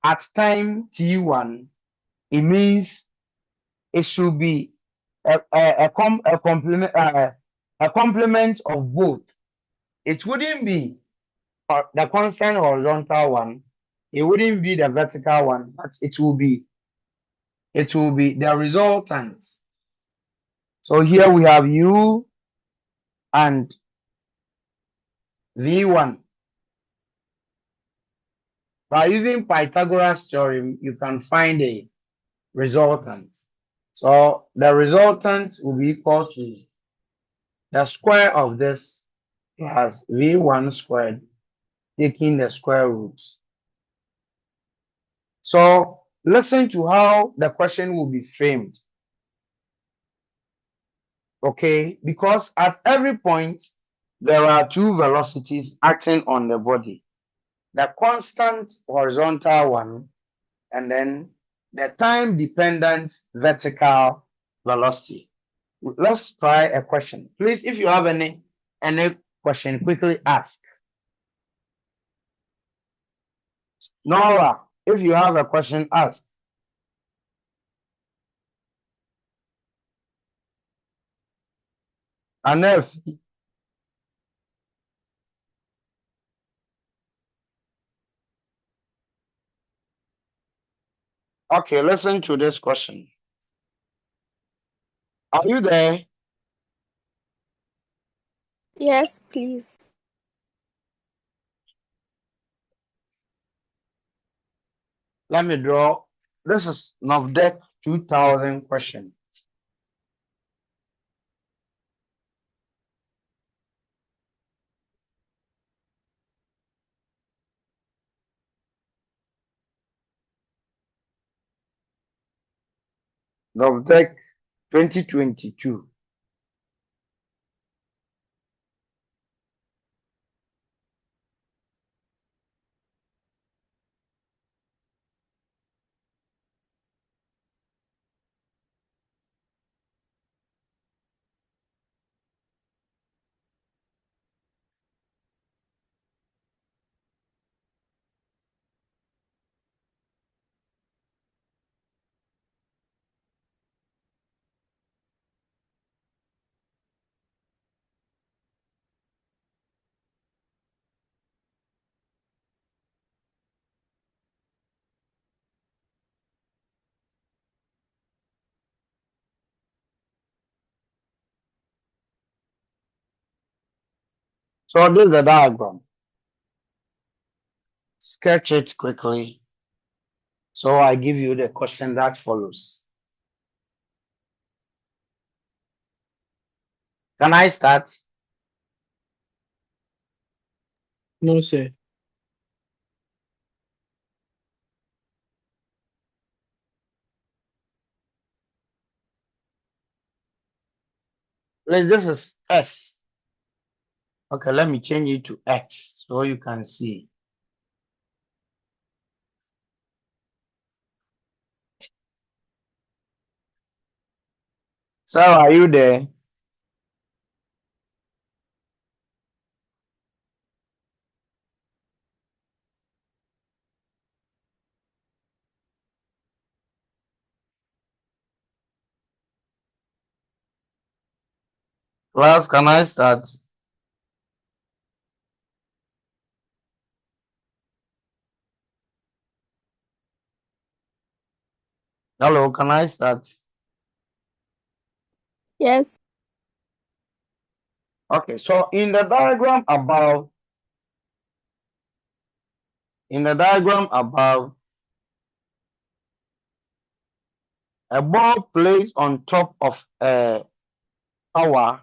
at time t1, it means it should be a complement of both. It wouldn't be the constant horizontal one. It wouldn't be the vertical one, but it will be the resultant. So here we have u and v1. By using Pythagoras theorem, you can find a resultant. So the resultant will be equal to the square of this plus v1 squared, taking the square roots. So listen to how the question will be framed. Okay, because at every point there are two velocities acting on the body. The constant horizontal one and then the time dependent vertical velocity. Let's try a question. Please, if you have any question, quickly ask. Nora, if you have a question, ask. Anef, okay, listen to this question. Are you there? Yes, please. Let me draw. This is NOVDEC 2000 question. NOVDEC 2022. So this is the diagram. Sketch it quickly. So I give you the question that follows. Can I start? No, sir. This is S. Okay, let me change it to X so you can see. So are you there? Class, can I start? Hello, can I start? Yes. Okay, so in the diagram above, a ball placed on top of a tower,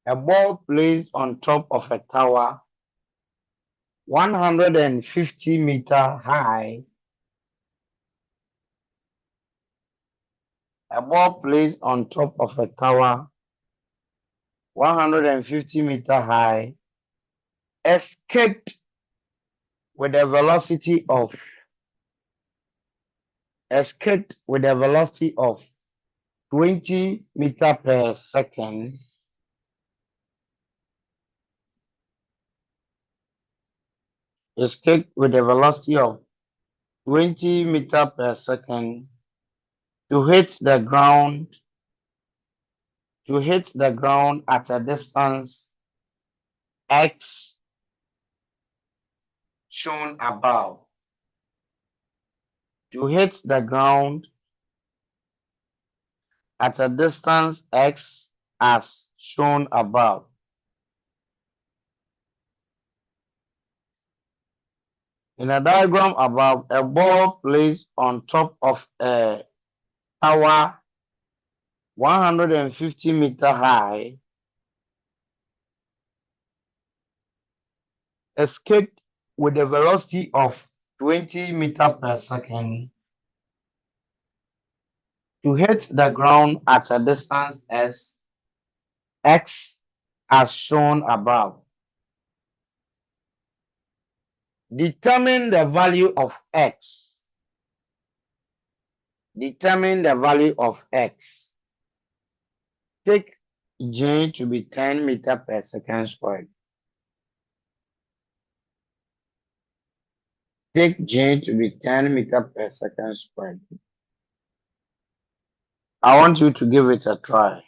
a ball placed on top of a tower, 150-meter high, a ball placed on top of a tower, 150-meter high, escaped with a velocity of escaped with a velocity of 20 meter per second, escaped with a velocity of 20 meter per second to hit the ground at a distance x shown above. To hit the ground at a distance x as shown above. In a diagram above, a ball placed on top of a tower 150-meter high escaped with a velocity of 20 meter per second to hit the ground at a distance x as shown above. Determine the value of x. Determine the value of x. Take J to be 10 meter per second squared. Take J to be 10 meter per second squared. I want you to give it a try.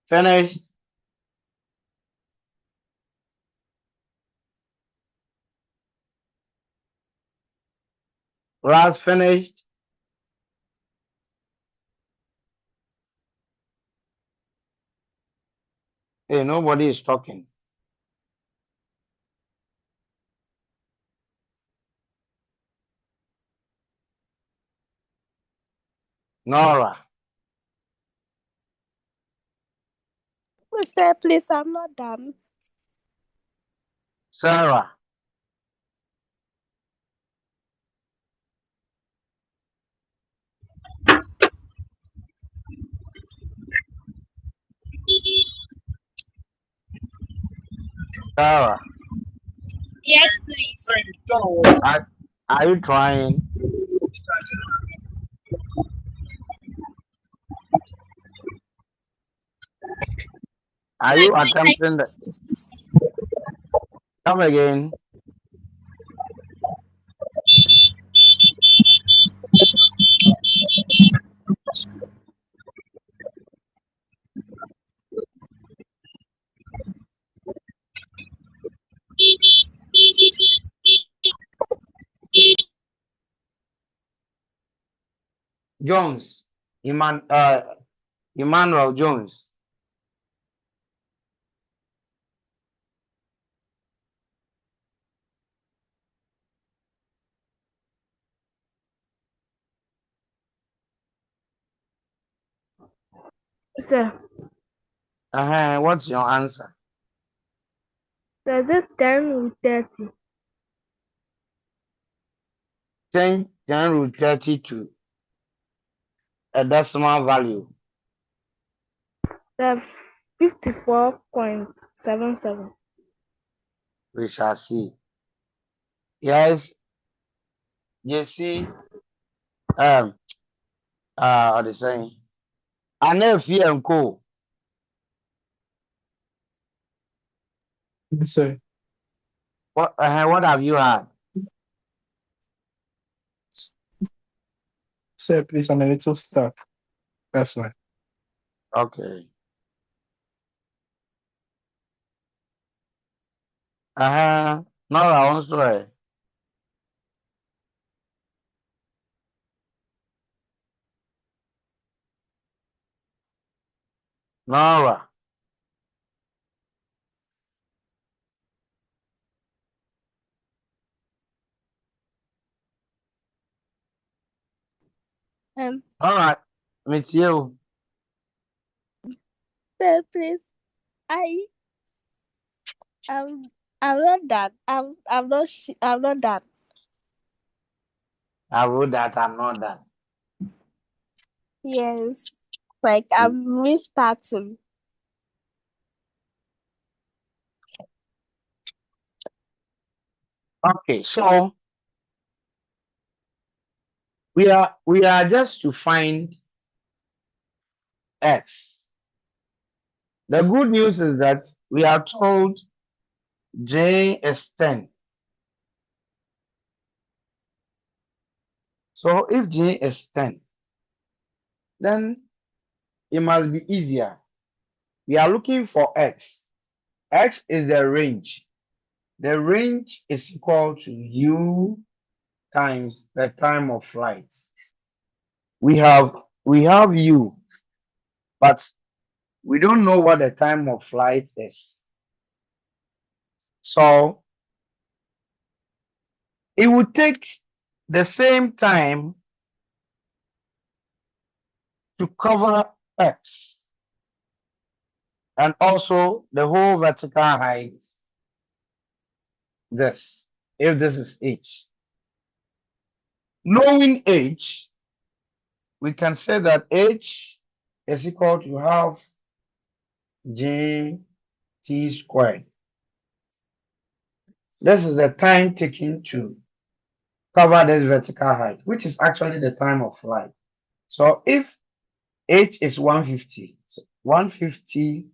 Finished? Class finished? Hey, nobody is talking. Nora. Sir, please, I'm not done. Sarah. Sarah. Yes, please. Are you trying? Are you attempting the come again? Jones. Emmanuel Jones. Sir, What's your answer? does it 10 with 30? Change 10 root 30 to a decimal value. Sir, 54.77. We shall see. Yes, you see, what they saying? I never fear and co. Yes, sir. What have you had? Sir, please, I'm a little stuck. That's why. Okay. Nora, also. Nora. All right. Meet you. Sir, please, I, I'm not done. I'm not. I'm not done. I wrote that I'm not that. Yes, like I'm restarting. Okay, so we are just to find X. The good news is that we are told J is 10. So if J is 10, then it must be easier. We are looking for X. X is the range. The range is equal to U times the time of flight. We have U, but we don't know what the time of flight is. So it would take the same time to cover X and also the whole vertical height, this, if this is H. Knowing H, we can say that H is equal to half G T squared. This is the time taken to cover this vertical height, which is actually the time of flight. So if H is 150, so 150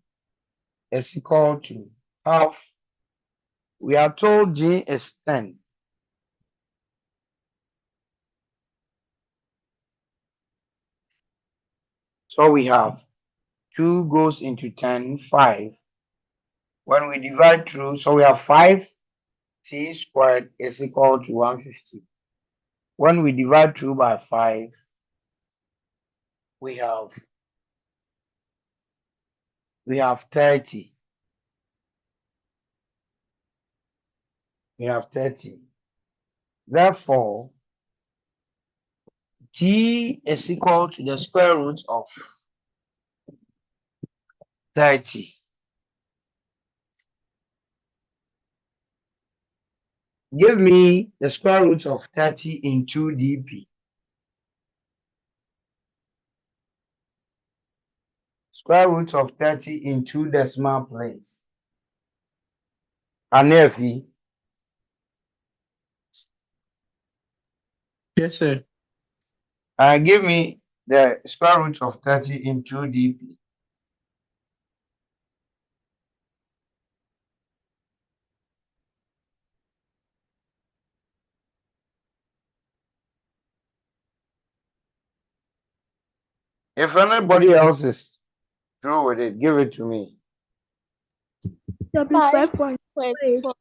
is equal to half. We are told G is 10. So we have 2 goes into 10, 5. When we divide through, so we have 5 t squared is equal to 150. When we divide through by 5, we have 30. We have 30. Therefore, T is equal to the square root of 30. Give me the square root of 30 in 2dp. Square root of 30 in 2 decimal place. Anefi. Yes, sir. Give me the square root of 30 in 2dp. If anybody else is through with it, give it to me. So please 5.8. 5.4.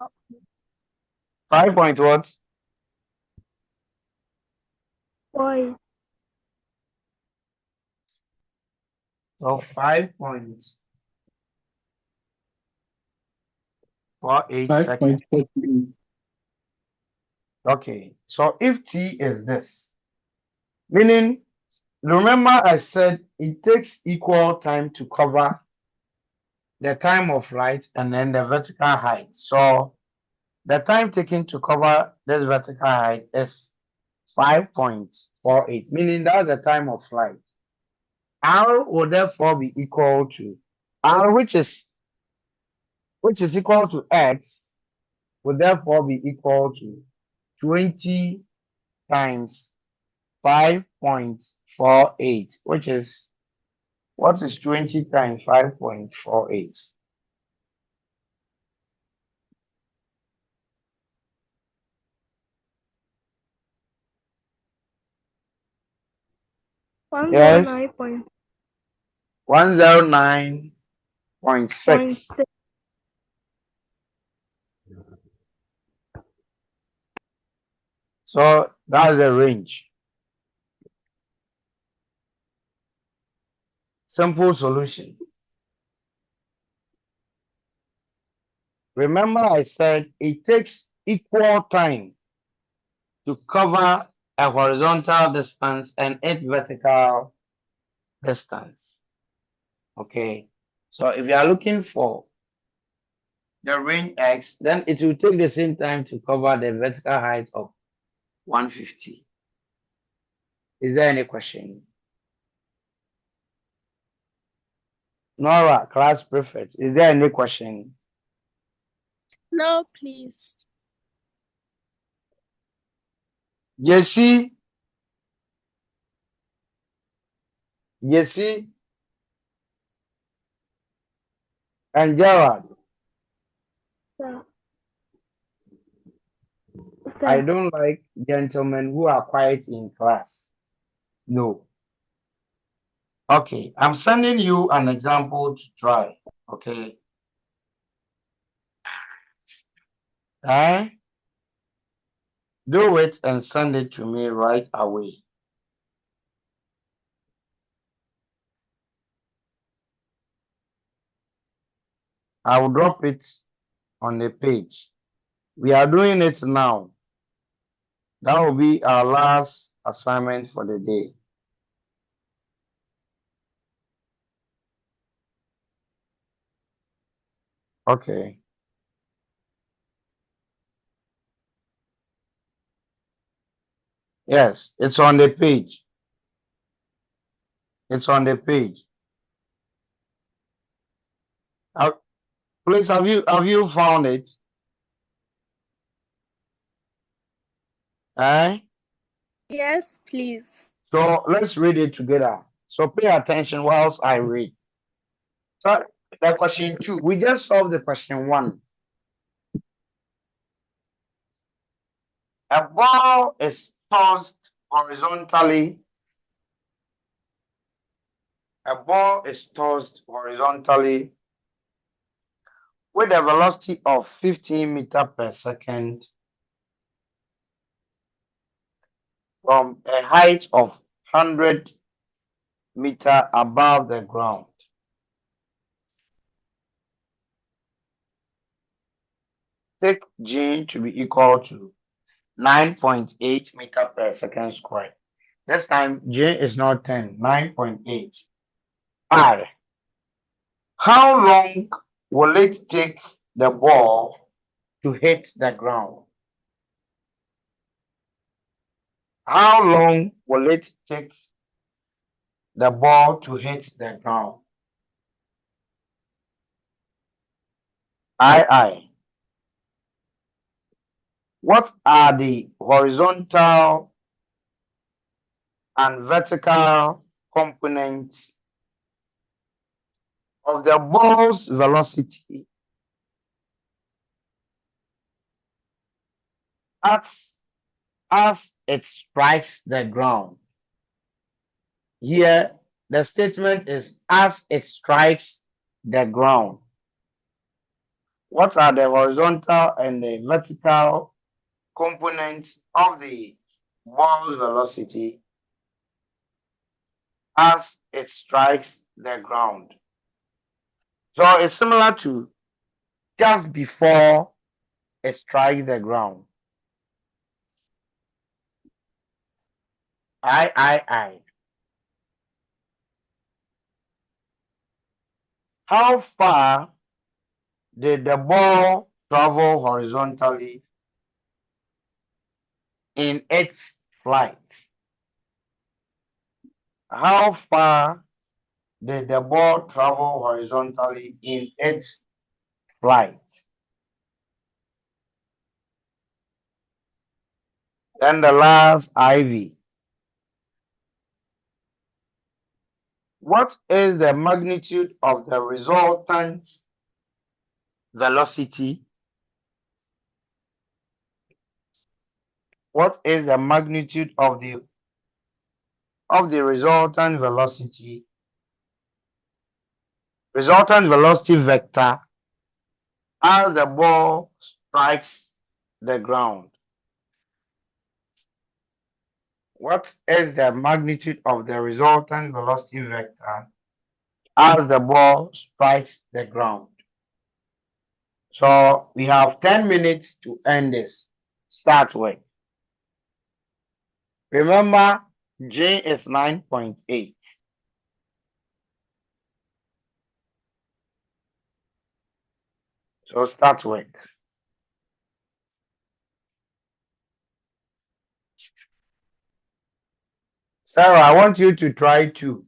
5 point what? 4. So 5.48 seconds. 5.48. Okay. So if t is this, meaning, remember I said it takes equal time to cover the time of flight and then the vertical height. So the time taken to cover this vertical height is 5.48, meaning that's the time of flight. R will therefore be equal to R, which is equal to X, will therefore be equal to 20 times 5.48, which is, what is 20 times 5.48? 109.6. Yes, 109.6. So that's the range. Simple solution. Remember I said it takes equal time to cover a horizontal distance and its vertical distance. Okay. So if you are looking for the range X, then it will take the same time to cover the vertical height of 150. Is there any question? Nora, class prefect, is there any question? No, please. Jesse, and Gerard, Sir. I Sir. don't like gentlemen who are quiet in class. No. Okay, I'm sending you an example to try. Okay. Do it and send it to me right away. I will drop it on the page. We are doing it now. That will be our last assignment for the day. Okay. Yes, it's on the page. It's on the page. Please, have you found it? Eh? Yes, please. So let's read it together. So pay attention whilst I read. So the question 2, we just solved the question 1. A ball is tossed horizontally. A ball is tossed horizontally with a velocity of 15 meters per second from a height of 100 meters above the ground. Take G to be equal to 9.8 meters per second squared. This time J is not 10, 9.8. R. How long will it take the ball to hit the ground? How long will it take the ball to hit the ground? I. What are the horizontal and vertical components of the ball's velocity as, as it strikes the ground? Here, the statement is as it strikes the ground. What are the horizontal and the vertical components of the ball's velocity as it strikes the ground? So it's similar to just before it strikes the ground. I. How far did the ball travel horizontally in its flight? How far did the ball travel horizontally in its flight? Then the last IV. What is the magnitude of the resultant velocity? What is the magnitude of the resultant velocity? Resultant velocity vector as the ball strikes the ground. What is the magnitude of the resultant velocity vector as the ball strikes the ground? So we have 10 minutes to end this. Start with. Remember, J is 9.8. So start with. Sarah, I want you to try to